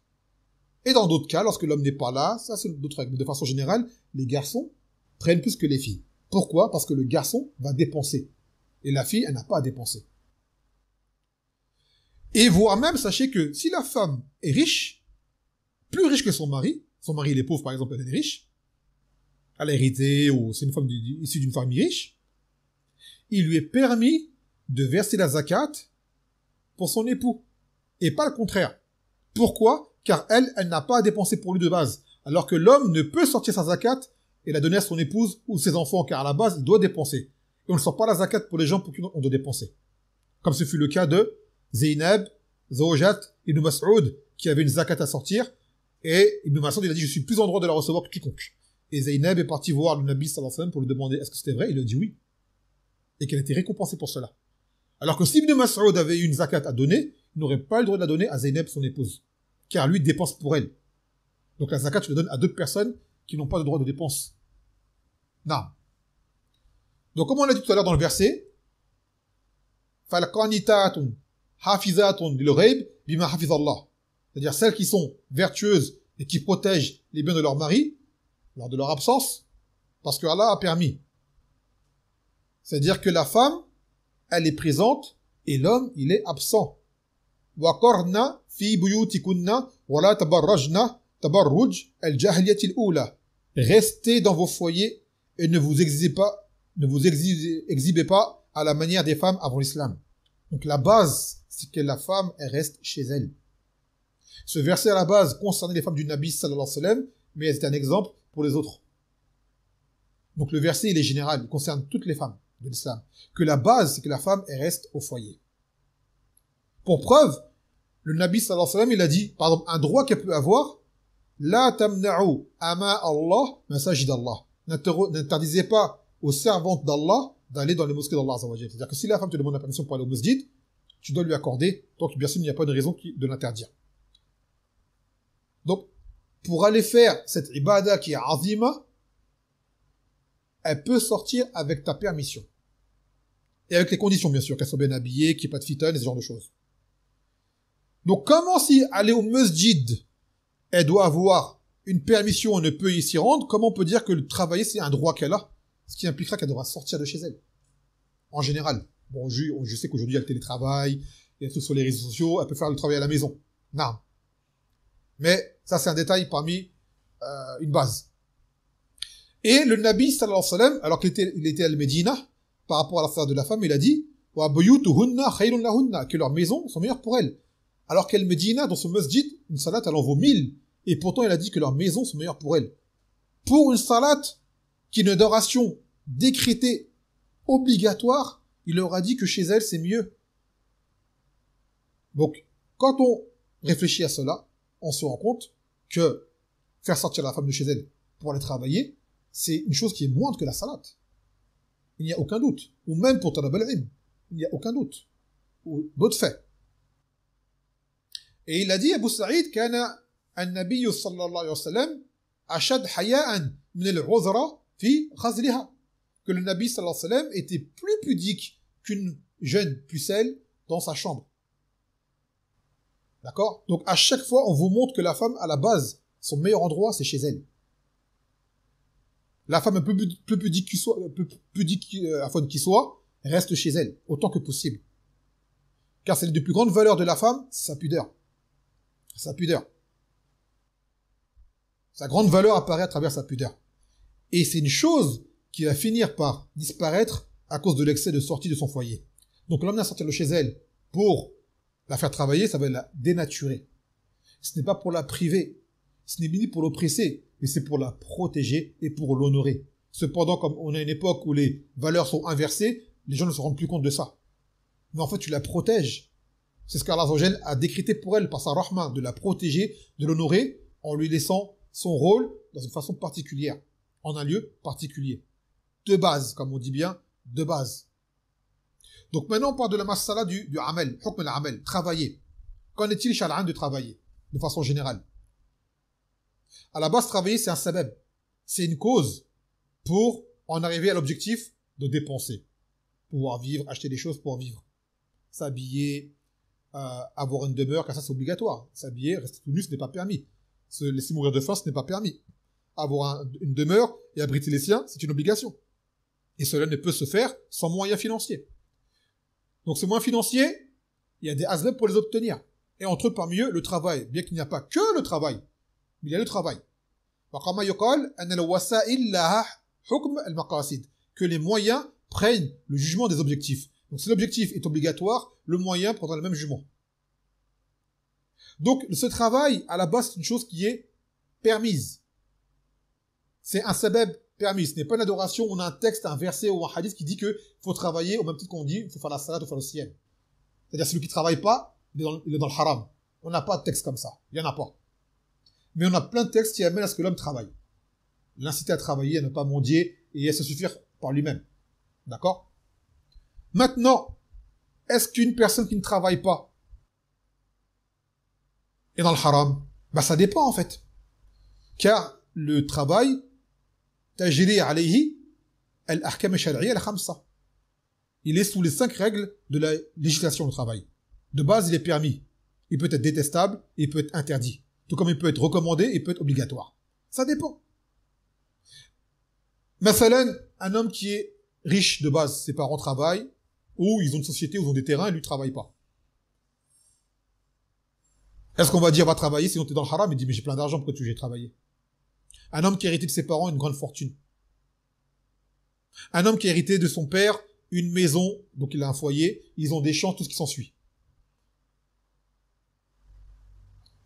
Speaker 1: Et dans d'autres cas, lorsque l'homme n'est pas là, ça c'est d'autres règles. Mais de façon générale, les garçons prennent plus que les filles. Pourquoi? Parce que le garçon va dépenser. Et la fille, elle n'a pas à dépenser. Et voire même, sachez que si la femme est riche, plus riche que son mari il est pauvre par exemple, elle est riche, elle a hérité, ou c'est une femme issue d'une famille riche, il lui est permis de verser la zakat pour son époux. Et pas le contraire. Pourquoi? Car elle n'a pas à dépenser pour lui de base. Alors que l'homme ne peut sortir sa zakat et la donner à son épouse ou ses enfants, car à la base, il doit dépenser. Et on ne sort pas la zakat pour les gens pour qui on doit dépenser. Comme ce fut le cas de Zaynab, Zawjat, Ibn Mas'ud, qui avait une zakat à sortir, et Ibn Mas'ud, il a dit, je suis plus en droit de la recevoir que quiconque. Et Zaynab est partie voir le Nabi sallallahu alayhi wa sallam pour lui demander est-ce que c'était vrai, il a dit oui. Et qu'elle a été récompensée pour cela. Alors que si Ibn Mas'ud avait une zakat à donner, il n'aurait pas le droit de la donner à Zaynab, son épouse. Car lui dépense pour elle. Donc la zakat, tu la donnes à 2 personnes qui n'ont pas de droit de dépense. Non. Donc comme on l'a dit tout à l'heure dans le verset, فَالْقَانِتَاتٌ حَافِظَاتٌ لِلْغَيْبِ بِمَا حَفِظَ اللَّهُ. C'est-à-dire celles qui sont vertueuses et qui protègent les biens de leur mari lors de leur absence, parce que Allah a permis. C'est-à-dire que la femme, elle est présente et l'homme, il est absent. وَقَرْنَ فِي بُيُوتِكُنَّ وَلَا تَبَرَّجْنَ تَبَرُّجْ الْجَاهِلِيَّةِ الْأُولَى. Restez dans vos foyers et ne vous exhibez pas à la manière des femmes avant l'islam. Donc la base, c'est que la femme, elle reste chez elle. Ce verset à la base concernait les femmes du Nabi sallallahu alayhi wa sallam, mais c'est un exemple pour les autres. Donc le verset, il est général, il concerne toutes les femmes de l'islam. Que la base, c'est que la femme, elle reste au foyer. Pour preuve, le Nabi sallallahu alayhi wa sallam, il a dit, par exemple, un droit qu'elle peut avoir, la tamna'u ama Allah masajid Allah. N'interdisez pas aux servantes d'Allah d'aller dans les mosquées d'Allah. C'est-à-dire que si la femme te demande la permission pour aller au masjid, tu dois lui accorder, tant que bien sûr il n'y a pas de raison de l'interdire. Donc, pour aller faire cette ibada qui est azima, elle peut sortir avec ta permission. Et avec les conditions, bien sûr, qu'elle soit bien habillée, qu'il n'y ait pas de fitane, et ce genre de choses. Donc, comment si aller au masjid, elle doit avoir une permission, on ne peut y s'y rendre, comment on peut dire que le travailler, c'est un droit qu'elle a, ce qui impliquera qu'elle devra sortir de chez elle. En général. Bon, je sais qu'aujourd'hui, il y a le télétravail, il y a tout sur les réseaux sociaux, elle peut faire le travail à la maison. Non. Mais ça, c'est un détail parmi une base. Et le Nabi, sallallahu alayhi wa sallam, alors qu'il était à Al-Médina, par rapport à la salat de la femme, il a dit wa buyutuhunna khayrun lahunna, que leurs maisons sont meilleures pour elles. Alors qu'Al Médina, dans son masjid, une salat, elle en vaut 1000. Et pourtant, il a dit que leurs maisons sont meilleures pour elles. Pour une salat qui est une adoration décrétée obligatoire, il leur a dit que chez elle, c'est mieux. Donc, quand on réfléchit à cela, on se rend compte que faire sortir la femme de chez elle pour aller travailler, c'est une chose qui est moindre que la salat. Il n'y a aucun doute. Ou même pour talab al-ilm. Il n'y a aucun doute. Ou d'autres faits. Et il a dit, Abu Sa'id, kana an-nabiy sallallahu alayhi wa sallam ashad haya'an min al-uzra fi khazliha. Que le Nabi sallallahu alayhi wa sallam était plus pudique qu'une jeune pucelle dans sa chambre. D'accord? Donc à chaque fois, on vous montre que la femme, à la base, son meilleur endroit, c'est chez elle. La femme un peu plus pudique qu'il soit, afin qu'il soit, reste chez elle, autant que possible. Car c'est une des plus grandes valeurs de la femme, c'est sa pudeur. Sa pudeur. Sa grande valeur apparaît à travers sa pudeur. Et c'est une chose qui va finir par disparaître à cause de l'excès de sortie de son foyer. Donc l'emmener à sortir de chez elle pour la faire travailler, ça va la dénaturer. Ce n'est pas pour la priver, ce n'est ni pour l'oppresser, mais c'est pour la protéger et pour l'honorer. Cependant, comme on a une époque où les valeurs sont inversées, les gens ne se rendent plus compte de ça. Mais en fait, tu la protèges. C'est ce qu'Allah Azzawajal a décrété pour elle par sa rahma, de la protéger, de l'honorer, en lui laissant son rôle dans une façon particulière, en un lieu particulier. De base, comme on dit bien, de base. Donc maintenant, on parle de la masala du amal, hukm al-amal, travailler. Qu'en est-il, shar'an, de travailler, de façon générale? À la base, travailler, c'est un sabab. C'est une cause pour en arriver à l'objectif de dépenser. Pouvoir vivre, acheter des choses pour vivre. S'habiller, avoir une demeure, car ça c'est obligatoire. S'habiller, rester tout nu, ce n'est pas permis. Se laisser mourir de faim, ce n'est pas permis. Avoir une demeure et abriter les siens, c'est une obligation. Et cela ne peut se faire sans moyens financiers. Donc ces moyens financiers, il y a des asbab pour les obtenir. Et entre eux, parmi eux, le travail. Bien qu'il n'y a pas que le travail, mais il y a le travail. Que les moyens prennent le jugement des objectifs. Donc si l'objectif est obligatoire, le moyen prendra le même jugement. Donc ce travail, à la base, c'est une chose qui est permise. C'est un sabab permis. Ce n'est pas une adoration, on a un texte, un verset ou un hadith qui dit que faut travailler, au même titre qu'on dit, il faut faire la salat ou faire le siyam. C'est-à-dire celui qui travaille pas, il est dans le haram. On n'a pas de texte comme ça. Il y en a pas. Mais on a plein de textes qui amènent à ce que l'homme travaille. L'inciter à travailler, à ne pas mendier et à se suffire par lui-même. D'accord? Maintenant, est-ce qu'une personne qui ne travaille pas est dans le haram? Bah ça dépend en fait. Car le travail, tajri alayhi al-ahkam al-shar'iyya al-khamsa. Il est sous les 5 règles de la législation du travail. De base, il est permis. Il peut être détestable, il peut être interdit. Tout comme il peut être recommandé, il peut être obligatoire. Ça dépend. Masalan, un homme qui est riche de base, ses parents travaillent, ou ils ont une société, ou ils ont des terrains, et lui ne travaille pas. Est-ce qu'on va dire va travailler, sinon tu es dans le haram? Il dit mais j'ai plein d'argent, pourquoi tu veux travailler? Un homme qui a hérité de ses parents une grande fortune. Un homme qui a hérité de son père une maison, donc il a un foyer, ils ont des champs, tout ce qui s'ensuit.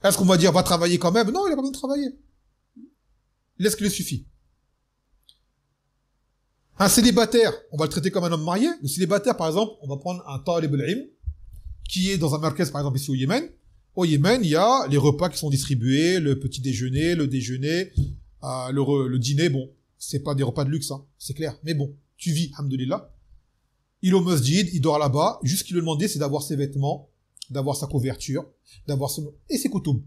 Speaker 1: Est-ce qu'on va dire, va travailler quand même? Non, il n'a pas besoin de travailler. Laisse qu'il suffit. Un célibataire, on va le traiter comme un homme marié. Le célibataire, par exemple, on va prendre un talib al-ilm, qui est dans un marquez, par exemple, ici au Yémen. Au Yémen, il y a les repas qui sont distribués, le petit déjeuner, le déjeuner, le dîner. Bon, c'est pas des repas de luxe, hein, c'est clair. Mais bon, tu vis, alhamdoulilah. Il est au masjid, il dort là-bas. Juste ce qu'il lui demandait, c'est d'avoir ses vêtements, d'avoir sa couverture, d'avoir son... et ses koutoubs.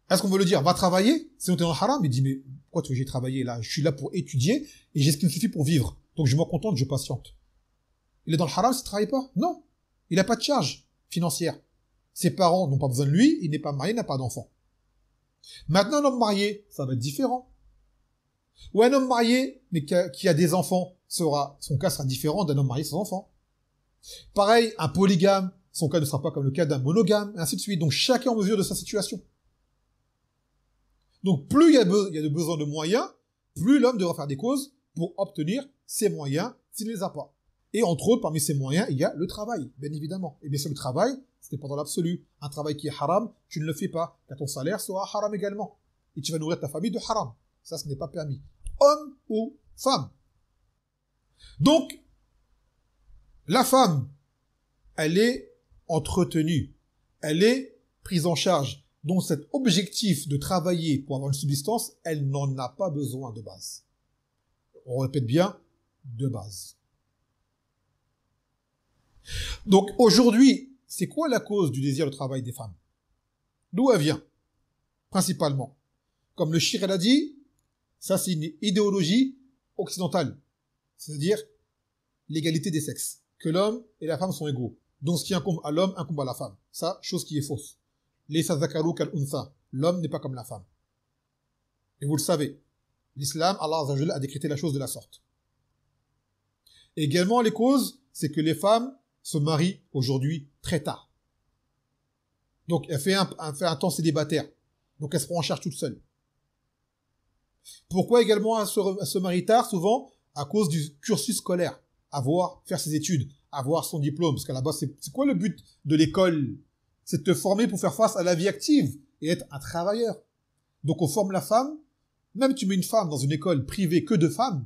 Speaker 1: Est-ce qu'on veut le dire, va travailler? Sinon t'es dans le haram. Il dit, mais pourquoi tu veux que j'aille travailler là? Je suis là pour étudier et j'ai ce qui me suffit pour vivre. Donc je m'en contente, je patiente. Il est dans le haram s'il ne travaille pas? Non. Il n'a pas de charge financière. Ses parents n'ont pas besoin de lui, il n'est pas marié, il n'a pas d'enfant. Maintenant, un homme marié, ça va être différent. Ou un homme marié, mais qui a des enfants, son cas sera différent d'un homme marié sans enfant. Pareil, un polygame, son cas ne sera pas comme le cas d'un monogame, et ainsi de suite. Donc chacun en mesure de sa situation. Donc plus il y a de besoin de moyens, plus l'homme devra faire des causes pour obtenir ses moyens s'il ne les a pas. Et entre autres, parmi ces moyens, il y a le travail, bien évidemment. Et bien sûr, le travail, ce n'est pas dans l'absolu. Un travail qui est haram, tu ne le fais pas, car ton salaire sera haram également. Et tu vas nourrir ta famille de haram. Ça, ce n'est pas permis. Homme ou femme. Donc, la femme, elle est entretenue. Elle est prise en charge. Donc cet objectif de travailler pour avoir une subsistance, elle n'en a pas besoin de base. On répète bien, de base. Donc aujourd'hui, c'est quoi la cause du désir de travail des femmes? D'où elle vient? Principalement. Comme le Shir l'a dit, ça c'est une idéologie occidentale. C'est-à-dire l'égalité des sexes. Que l'homme et la femme sont égaux. Donc ce qui incombe à l'homme incombe à la femme. Ça, chose qui est fausse. L'homme n'est pas comme la femme. Et vous le savez, l'islam, Allah Azza wa Jalla, a décrété la chose de la sorte. Et également, les causes, c'est que les femmes se marient aujourd'hui très tard. Donc, elle fait un temps célibataire. Donc, elle se prend en charge toute seule. Pourquoi également elle se marie tard? Souvent, à cause du cursus scolaire. Faire ses études, avoir son diplôme. Parce qu'à la base, c'est quoi le but de l'école? C'est de te former pour faire face à la vie active et être un travailleur. Donc on forme la femme, même tu mets une femme dans une école privée que de femmes,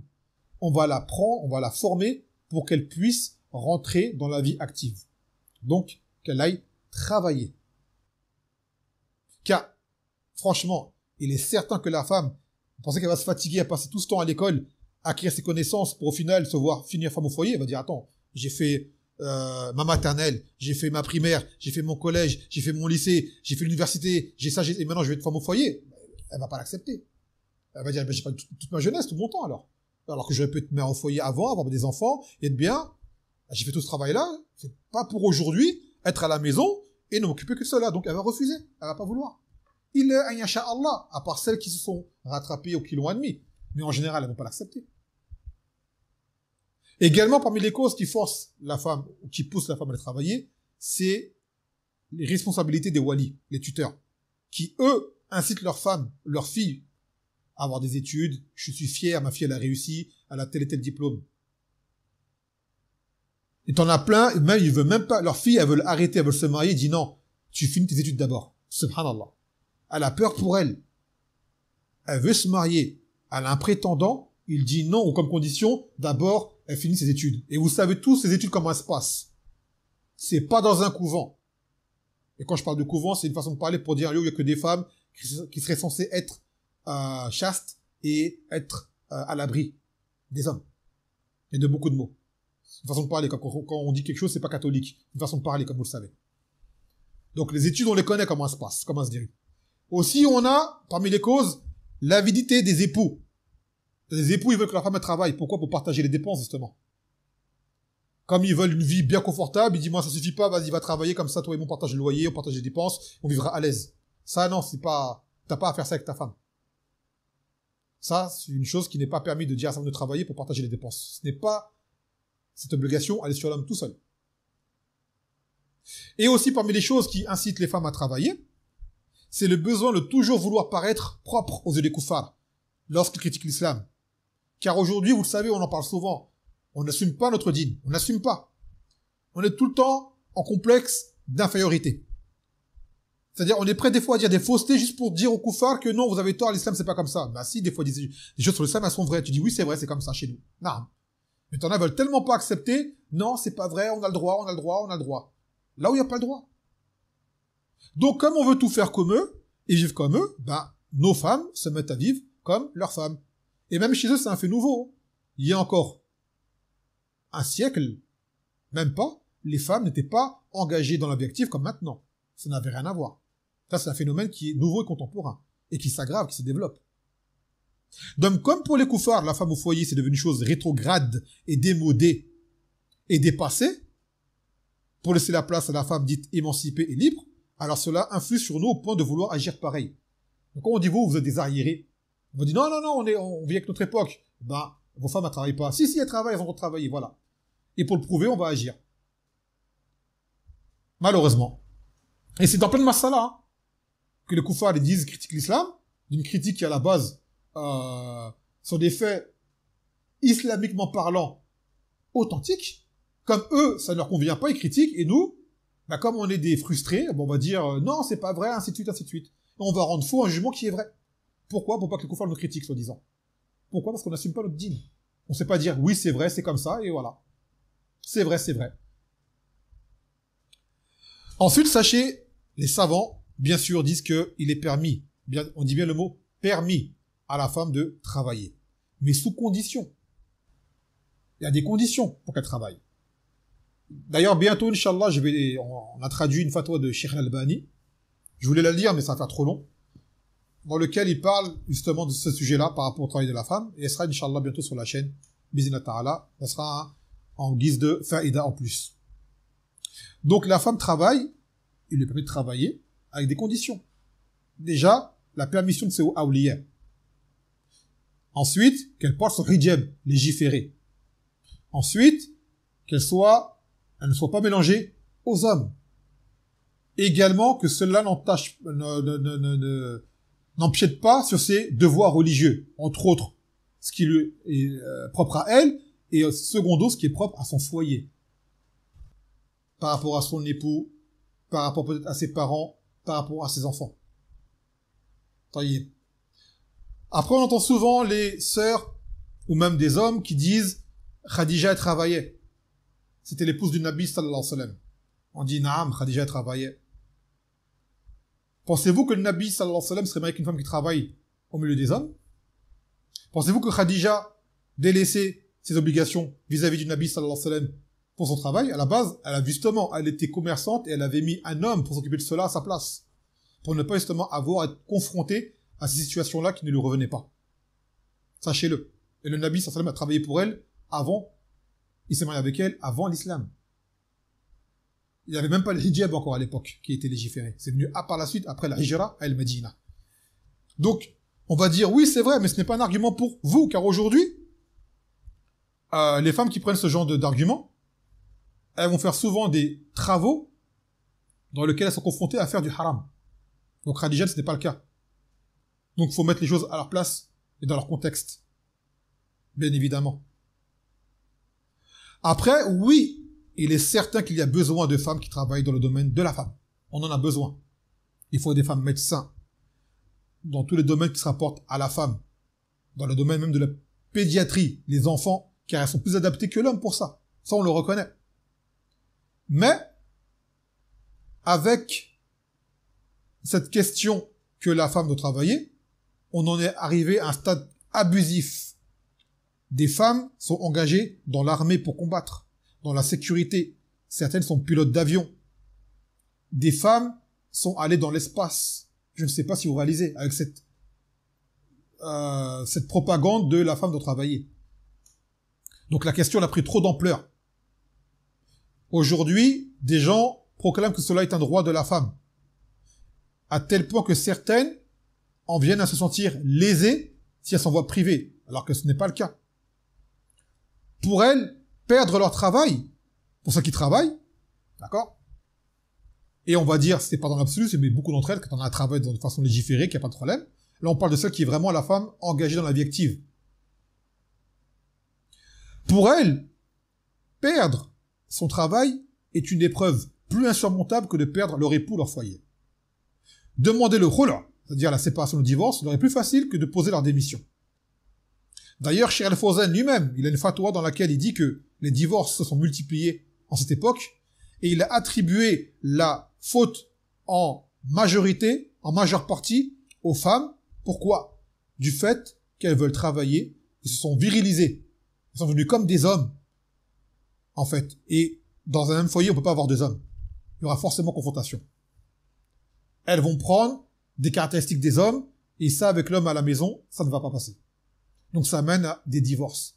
Speaker 1: on va la former pour qu'elle puisse rentrer dans la vie active. Donc qu'elle aille travailler. Car, franchement, il est certain que la femme, vous pensez qu'elle va se fatiguer à passer tout ce temps à l'école, à acquérir ses connaissances pour au final se voir finir femme au foyer, elle va dire, attends, j'ai fait ma maternelle, j'ai fait ma primaire, j'ai fait mon collège, j'ai fait mon lycée, j'ai fait l'université, j'ai ça, et maintenant je vais être femme au foyer. Elle va pas l'accepter. Elle va dire, ben, j'ai pas toute ma jeunesse, tout mon temps alors que j'aurais pu être mère au foyer avant, avoir des enfants, et être bien. J'ai fait tout ce travail-là, c'est pas pour aujourd'hui être à la maison et ne m'occuper que de cela. Donc elle va refuser, elle va pas vouloir. Il est un yasha Allah, à part celles qui se sont rattrapées ou qui l'ont admis. Mais en général, elles vont pas l'accepter. Également, parmi les causes qui forcent la femme, ou qui poussent la femme à aller travailler, c'est les responsabilités des walis, les tuteurs, qui, eux, incitent leurs femmes, leurs filles, à avoir des études. Je suis fier, ma fille, elle a réussi, elle a tel et tel diplôme. Et t'en as plein, même, ils veulent même pas, leurs filles, elles veulent arrêter, elles veulent se marier, ils disent non, tu finis tes études d'abord. Subhanallah. Elle a peur pour elle. Elle veut se marier. Elle a un prétendant, il dit non, ou comme condition, d'abord, elle finit ses études. Et vous savez tous ces études comment elles se passent. C'est pas dans un couvent. Et quand je parle de couvent, c'est une façon de parler pour dire, il n'y a que des femmes qui seraient censées être chastes et être à l'abri des hommes. Et de beaucoup de mots. C'est une façon de parler. Quand on dit quelque chose, c'est pas catholique. C'est une façon de parler, comme vous le savez. Donc les études, on les connaît comment elles se passent, comment elles se dirigent. Aussi, on a, parmi les causes, l'avidité des époux. Les époux, ils veulent que la femme travaille. Pourquoi? Pour partager les dépenses, justement. Comme ils veulent une vie bien confortable, ils disent, moi, ça suffit pas, vas-y, va travailler, comme ça, toi et moi, on partage le loyer, on partage les dépenses, on vivra à l'aise. Ça, non, c'est pas, t'as pas à faire ça avec ta femme. Ça, c'est une chose qui n'est pas permis de dire à sa femme de travailler pour partager les dépenses. Ce n'est pas cette obligation, elle est sur l'homme tout seul. Et aussi, parmi les choses qui incitent les femmes à travailler, c'est le besoin de toujours vouloir paraître propre aux yeux des koufars lorsqu'ils critiquent l'islam. Car aujourd'hui, vous le savez, on en parle souvent, On n'assume pas notre dîn. On n'assume pas. On est tout le temps en complexe d'infériorité. C'est-à-dire, on est prêt des fois à dire des faussetés juste pour dire aux koufars que non, vous avez tort, l'islam c'est pas comme ça. Bah si, des fois, des choses sur l'islam, elles sont vraies. Tu dis oui, c'est vrai, c'est comme ça chez nous. Non. Mais t'en as veulent tellement pas accepter, non, c'est pas vrai, on a le droit, on a le droit, on a le droit. Là où il n'y a pas le droit. Donc, comme on veut tout faire comme eux, et vivre comme eux, ben, nos femmes se mettent à vivre comme leurs femmes. Et même chez eux, c'est un fait nouveau. Il y a encore un siècle, même pas, les femmes n'étaient pas engagées dans la vie active comme maintenant. Ça n'avait rien à voir. Ça, c'est un phénomène qui est nouveau et contemporain, et qui s'aggrave, qui se développe. Donc, comme pour les koufars, la femme au foyer, c'est devenu une chose rétrograde et démodée et dépassée, pour laisser la place à la femme dite émancipée et libre, alors cela influe sur nous au point de vouloir agir pareil. Donc, quand on dit vous êtes des arriérés, on va dire non, on vit avec notre époque. Ben, vos femmes, elles travaillent pas. Si, elles travaillent, elles vont travailler, voilà. Et pour le prouver, on va agir. Malheureusement. Et c'est dans plein de masala, hein, que les koufars, ils disent, critiquent l'islam, d'une critique qui, à la base, sont des faits islamiquement parlant authentiques. Comme eux, ça ne leur convient pas, ils critiquent, et nous, ben, comme on est des frustrés, bon, on va dire, non, c'est pas vrai, ainsi de suite, ainsi de suite. Et on va rendre faux un jugement qui est vrai. Pourquoi? Pour pas que les koufars nous critiquent, soi-disant. Pourquoi? Parce qu'on n'assume pas notre dîne. On sait pas dire, oui, c'est vrai, c'est comme ça, et voilà. C'est vrai, c'est vrai. Ensuite, sachez, les savants, bien sûr, disent qu'il est permis, bien, on dit bien le mot, permis à la femme de travailler. Mais sous condition. Il y a des conditions pour qu'elle travaille. D'ailleurs, bientôt, Inch'Allah, on a traduit une fatwa de Cheikh Al-Albani. Je voulais la lire, mais ça va faire trop long. Dans lequel il parle, justement, de ce sujet-là, par rapport au travail de la femme. Et elle sera, Inch'Allah, bientôt sur la chaîne. Bizina Ta'ala. Ça sera en guise de faïda en plus. Donc, la femme travaille. Il lui permet de travailler avec des conditions. Déjà, la permission de ses awliya. Ensuite, qu'elle porte son hijab légiféré. Ensuite, elle ne soit pas mélangée aux hommes. Également, que cela n'empiète pas sur ses devoirs religieux. Entre autres, ce qui lui est propre à elle, et secondo, ce qui est propre à son foyer. Par rapport à son époux, par rapport peut-être à ses parents, par rapport à ses enfants. Après, on entend souvent les sœurs, ou même des hommes, qui disent Khadija elle travaillait. C'était l'épouse du Nabi sallallahu alayhi wa sallam. On dit Naam, Khadija elle travaillait. Pensez-vous que le Nabi sallallahu alayhi wa sallam serait marié avec une femme qui travaille au milieu des hommes? Pensez-vous que Khadija délaissait ses obligations vis-à-vis du Nabi sallallahu alayhi wa sallam pour son travail? À la base, elle était commerçante et elle avait mis un homme pour s'occuper de cela à sa place. Pour ne pas justement avoir à être confrontée à ces situations-là qui ne lui revenaient pas. Sachez-le. Et le Nabi sallallahu alayhi wa sallam a travaillé pour elle avant, il s'est marié avec elle avant l'islam. Il n'y avait même pas le hijab encore à l'époque qui était légiféré. C'est venu par la suite, après la hijra, à El-Medina. Donc, on va dire, oui, c'est vrai, mais ce n'est pas un argument pour vous, car aujourd'hui, les femmes qui prennent ce genre d'argument, elles vont faire souvent des travaux dans lesquels elles sont confrontées à faire du haram. Donc, Khadija, ce n'est pas le cas. Donc, il faut mettre les choses à leur place et dans leur contexte. Bien évidemment. Après, oui, il est certain qu'il y a besoin de femmes qui travaillent dans le domaine de la femme. On en a besoin. Il faut des femmes médecins dans tous les domaines qui se rapportent à la femme. Dans le domaine même de la pédiatrie, les enfants, car elles sont plus adaptées que l'homme pour ça. Ça, on le reconnaît. Mais, avec cette question que la femme doit travailler, on en est arrivé à un stade abusif. Des femmes sont engagées dans l'armée pour combattre, dans la sécurité. Certaines sont pilotes d'avion. Des femmes sont allées dans l'espace. Je ne sais pas si vous réalisez, avec cette propagande de la femme doit travailler. Donc la question a pris trop d'ampleur. Aujourd'hui, des gens proclament que cela est un droit de la femme. À tel point que certaines en viennent à se sentir lésées si elles s'en voient privées, alors que ce n'est pas le cas. Pour elles, perdre leur travail, pour ceux qui travaillent, d'accord? Et on va dire, c'est pas dans l'absolu, mais beaucoup d'entre elles, quand on a un travail de façon légiférée, qu'il n'y a pas de problème. Là, on parle de celle qui est vraiment la femme engagée dans la vie active. Pour elles, perdre son travail est une épreuve plus insurmontable que de perdre leur époux, leur foyer. Demander le khula', c'est-à-dire la séparation, le divorce, leur est plus facile que de poser leur démission. D'ailleurs, Cheikh Al-Fawzan lui-même, il a une fatwa dans laquelle il dit que les divorces se sont multipliés en cette époque, et il a attribué la faute en majorité, en majeure partie, aux femmes. Pourquoi? Du fait qu'elles veulent travailler, elles se sont virilisées. Elles sont devenues comme des hommes, en fait. Et dans un même foyer, on peut pas avoir deux hommes. Il y aura forcément confrontation. Elles vont prendre des caractéristiques des hommes, et ça, avec l'homme à la maison, ça ne va pas passer. Donc ça amène à des divorces,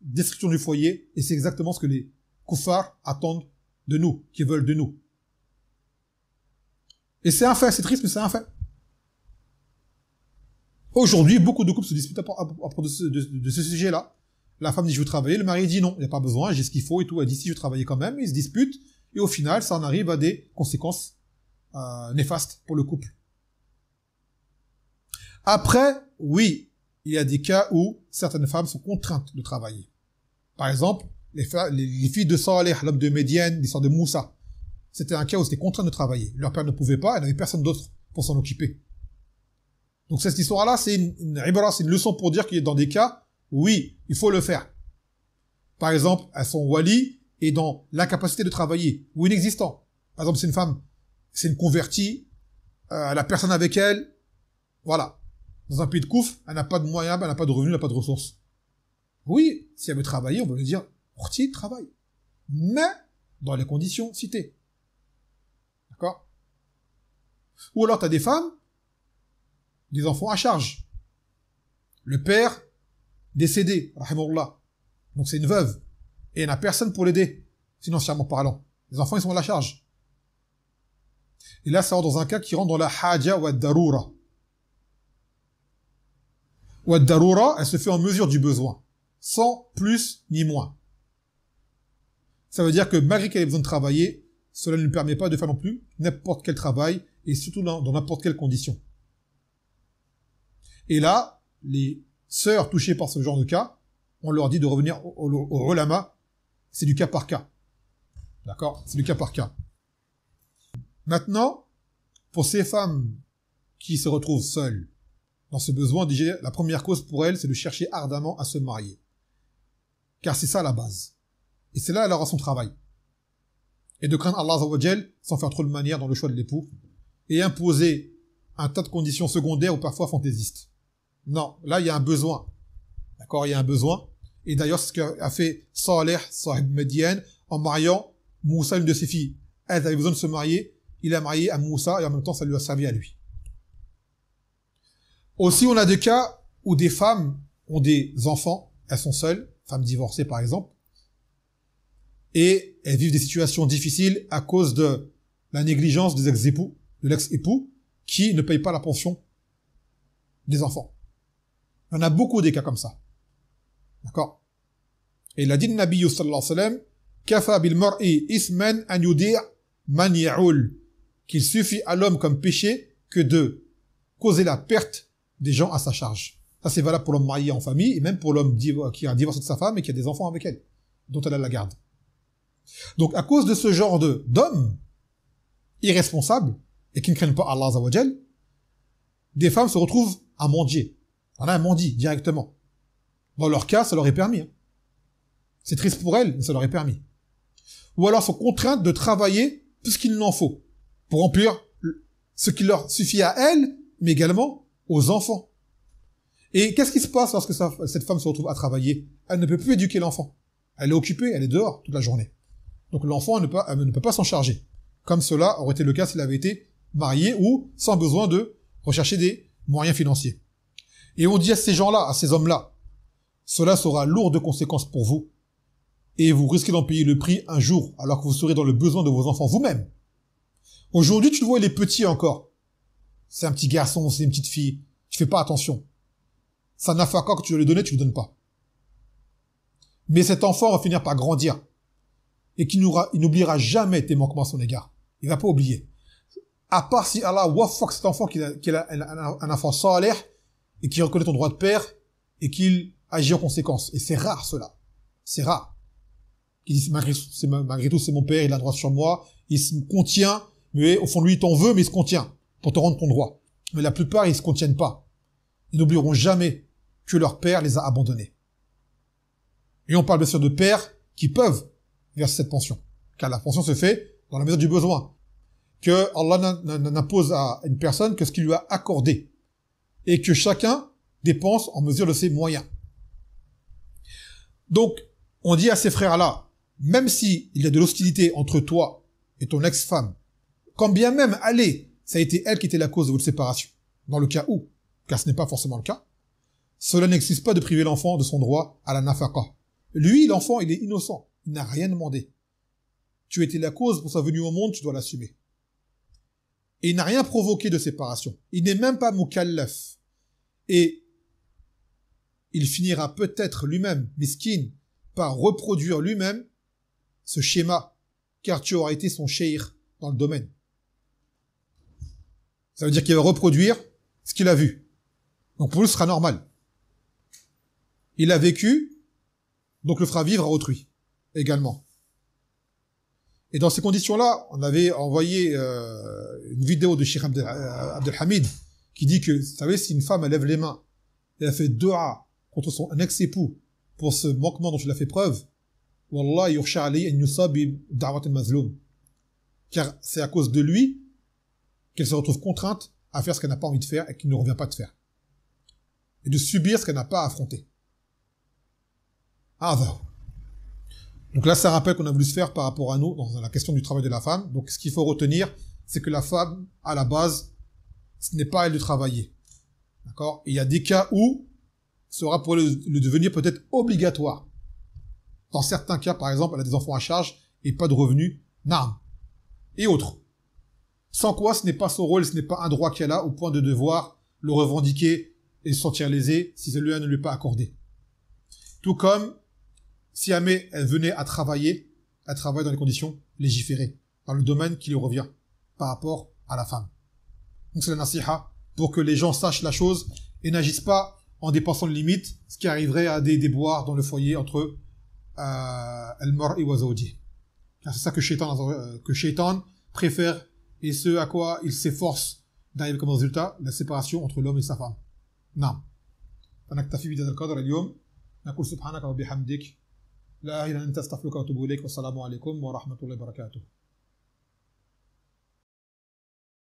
Speaker 1: destruction du foyer, et c'est exactement ce que les koufars attendent de nous, qui veulent de nous. Et c'est un fait, c'est triste, mais c'est un fait. Aujourd'hui, beaucoup de couples se disputent à propos de ce sujet-là. La femme dit je veux travailler, le mari dit non, il n'y a pas besoin, j'ai ce qu'il faut et tout. Elle dit si je veux travailler quand même, ils se disputent, et au final, ça en arrive à des conséquences néfastes pour le couple. Après, oui, il y a des cas où certaines femmes sont contraintes de travailler. Par exemple, les filles de Saleh, l'homme de Médiane, l'histoire de Moussa. C'était un cas où c'était contraint de travailler. Leur père ne pouvait pas, elle n'avait personne d'autre pour s'en occuper. Donc cette histoire-là, c'est une ibra, c'est une leçon pour dire qu'il y a dans des cas, oui, il faut le faire. Par exemple, elles sont wali et dans l'incapacité de travailler, ou inexistant. Par exemple, c'est une femme, c'est une convertie, elle a personne avec elle, voilà. Dans un pays de kouf, elle n'a pas de moyens, elle n'a pas de revenus, elle n'a pas de ressources. Oui, si elle veut travailler, on va lui dire, Orti, travaille. Mais, dans les conditions citées. D'accord? Ou alors, tu as des femmes, des enfants à charge. Le père, décédé, rahimahullah. Donc c'est une veuve. Et elle n'a personne pour l'aider, financièrement parlant. Les enfants, ils sont à la charge. Et là, ça rentre dans un cas qui rentre dans la haja wa darura. Wa darura, elle se fait en mesure du besoin. Sans plus ni moins. Ça veut dire que malgré qu'elle ait besoin de travailler, cela ne lui permet pas de faire non plus n'importe quel travail, et surtout dans n'importe quelle condition. Et là, les sœurs touchées par ce genre de cas, on leur dit de revenir au ulama, c'est du cas par cas. D'accord? C'est du cas par cas. Maintenant, pour ces femmes qui se retrouvent seules dans ce besoin, déjà, la première cause pour elles, c'est de chercher ardemment à se marier. Car c'est ça la base. Et c'est là elle aura son travail. Et de craindre Allah Azza wa Jal sans faire trop de manière dans le choix de l'époux et imposer un tas de conditions secondaires ou parfois fantaisistes. Non, là il y a un besoin. D'accord, il y a un besoin. Et d'ailleurs, c'est ce qu'a fait Saleh, Sahib Médiane, en mariant Moussa, une de ses filles. Elle avait besoin de se marier, il a marié à Moussa et en même temps ça lui a servi à lui. Aussi, on a des cas où des femmes ont des enfants, elles sont seules, femmes divorcées par exemple, et elles vivent des situations difficiles à cause de la négligence des ex-époux, de l'ex-époux, qui ne paye pas la pension des enfants. Il y en a beaucoup des cas comme ça. D'accord? Et il a dit le Nabi sallallahu alayhi wa sallam, Kafa bil mar'i isman an yudi' man ya'ul, qu'il suffit à l'homme comme péché que de causer la perte des gens à sa charge. Ça c'est valable pour l'homme marié en famille et même pour l'homme qui a divorcé de sa femme et qui a des enfants avec elle, dont elle a la garde. Donc à cause de ce genre d'hommes irresponsables et qui ne craignent pas Allah Azza wa Jal, des femmes se retrouvent à mendier. On a un mendie directement. Dans leur cas, ça leur est permis. C'est triste pour elles, mais ça leur est permis. Ou alors sont contraintes de travailler tout ce qu'il n'en faut pour remplir ce qui leur suffit à elles, mais également aux enfants. Et qu'est-ce qui se passe lorsque cette femme se retrouve à travailler? Elle ne peut plus éduquer l'enfant. Elle est occupée, elle est dehors toute la journée. Donc l'enfant elle ne peut pas s'en charger. Comme cela aurait été le cas s'il avait été marié ou sans besoin de rechercher des moyens financiers. Et on dit à ces gens-là, à ces hommes-là, cela sera lourd de conséquences pour vous. Et vous risquez d'en payer le prix un jour, alors que vous serez dans le besoin de vos enfants vous-même. Aujourd'hui, tu le vois, il est petit encore. C'est un petit garçon, c'est une petite fille. Tu fais pas attention. Ça n'a pas que tu dois lui donner, tu lui donnes pas. Mais cet enfant va finir par grandir. Et il n'oubliera jamais tes manquements à son égard. Il va pas oublier. À part si Allah wafak cet enfant qu'il a un enfant salih et qui reconnaît ton droit de père et qu'il agit en conséquence. Et c'est rare cela. C'est rare. qui dit malgré tout c'est mon père, il a droit sur moi, il se contient, mais au fond de lui il t'en veut, mais il se contient pour te rendre ton droit. Mais la plupart ils se contiennent pas. Ils n'oublieront jamais que leur père les a abandonnés. Et on parle bien sûr de pères qui peuvent verser cette pension, car la pension se fait dans la mesure du besoin, que Allah n'impose à une personne que ce qu'il lui a accordé, et que chacun dépense en mesure de ses moyens. Donc, on dit à ces frères-là, même s'il y a de l'hostilité entre toi et ton ex-femme, quand bien même, allez, ça a été elle qui était la cause de votre séparation, dans le cas où, car ce n'est pas forcément le cas, cela n'existe pas de priver l'enfant de son droit à la nafaqa. Lui, l'enfant, il est innocent, il n'a rien demandé. Tu étais la cause pour sa venue au monde, tu dois l'assumer. Et il n'a rien provoqué de séparation. Il n'est même pas mukallaf. Et il finira peut-être lui-même, miskin, par reproduire lui-même ce schéma, car tu auras été son cheikh dans le domaine. Ça veut dire qu'il va reproduire ce qu'il a vu. Donc pour lui, ce sera normal. Il a vécu, donc le fera vivre à autrui, également. Et dans ces conditions-là, on avait envoyé une vidéo de Cheikh Abdelhamid qui dit que, vous savez, si une femme elle lève les mains, elle a fait dua contre son ex-époux pour ce manquement dont il a fait preuve, Wallah yursha alayhi an yusab bi da'wat al-mazlum. Car c'est à cause de lui qu'elle se retrouve contrainte à faire ce qu'elle n'a pas envie de faire et qu'il ne revient pas de faire. Et de subir ce qu'elle n'a pas à affronter. Donc là, ça rappelle qu'on a voulu se faire par rapport à nous dans la question du travail de la femme. Donc ce qu'il faut retenir, c'est que la femme, à la base, ce n'est pas à elle de travailler. D'accord? Et il y a des cas où sera pour le devenir peut-être obligatoire. Dans certains cas, par exemple, elle a des enfants à charge et pas de revenus, naam. Et autres. Sans quoi, ce n'est pas son rôle, ce n'est pas un droit qu'elle a au point de devoir le revendiquer et se sentir lésée si celui-là ne lui est pas accordé. Tout comme si jamais elle venait à travailler dans les conditions légiférées, dans le domaine qui lui revient, par rapport à la femme. Donc c'est la nasiha, pour que les gens sachent la chose et n'agissent pas en dépassant les limites, ce qui arriverait à des déboires dans le foyer entre al-mar'i wa zawji. Car c'est ça que Shaitan préfère et ce à quoi il s'efforce d'arriver comme résultat, la séparation entre l'homme et sa femme. Naam. فنكتفي بهذا القدر اليوم. نقول سبحانك وبحمدك لا إله إلا أنت أستغفرك وأتوب إليك والسلام عليكم ورحمة الله وبركاته.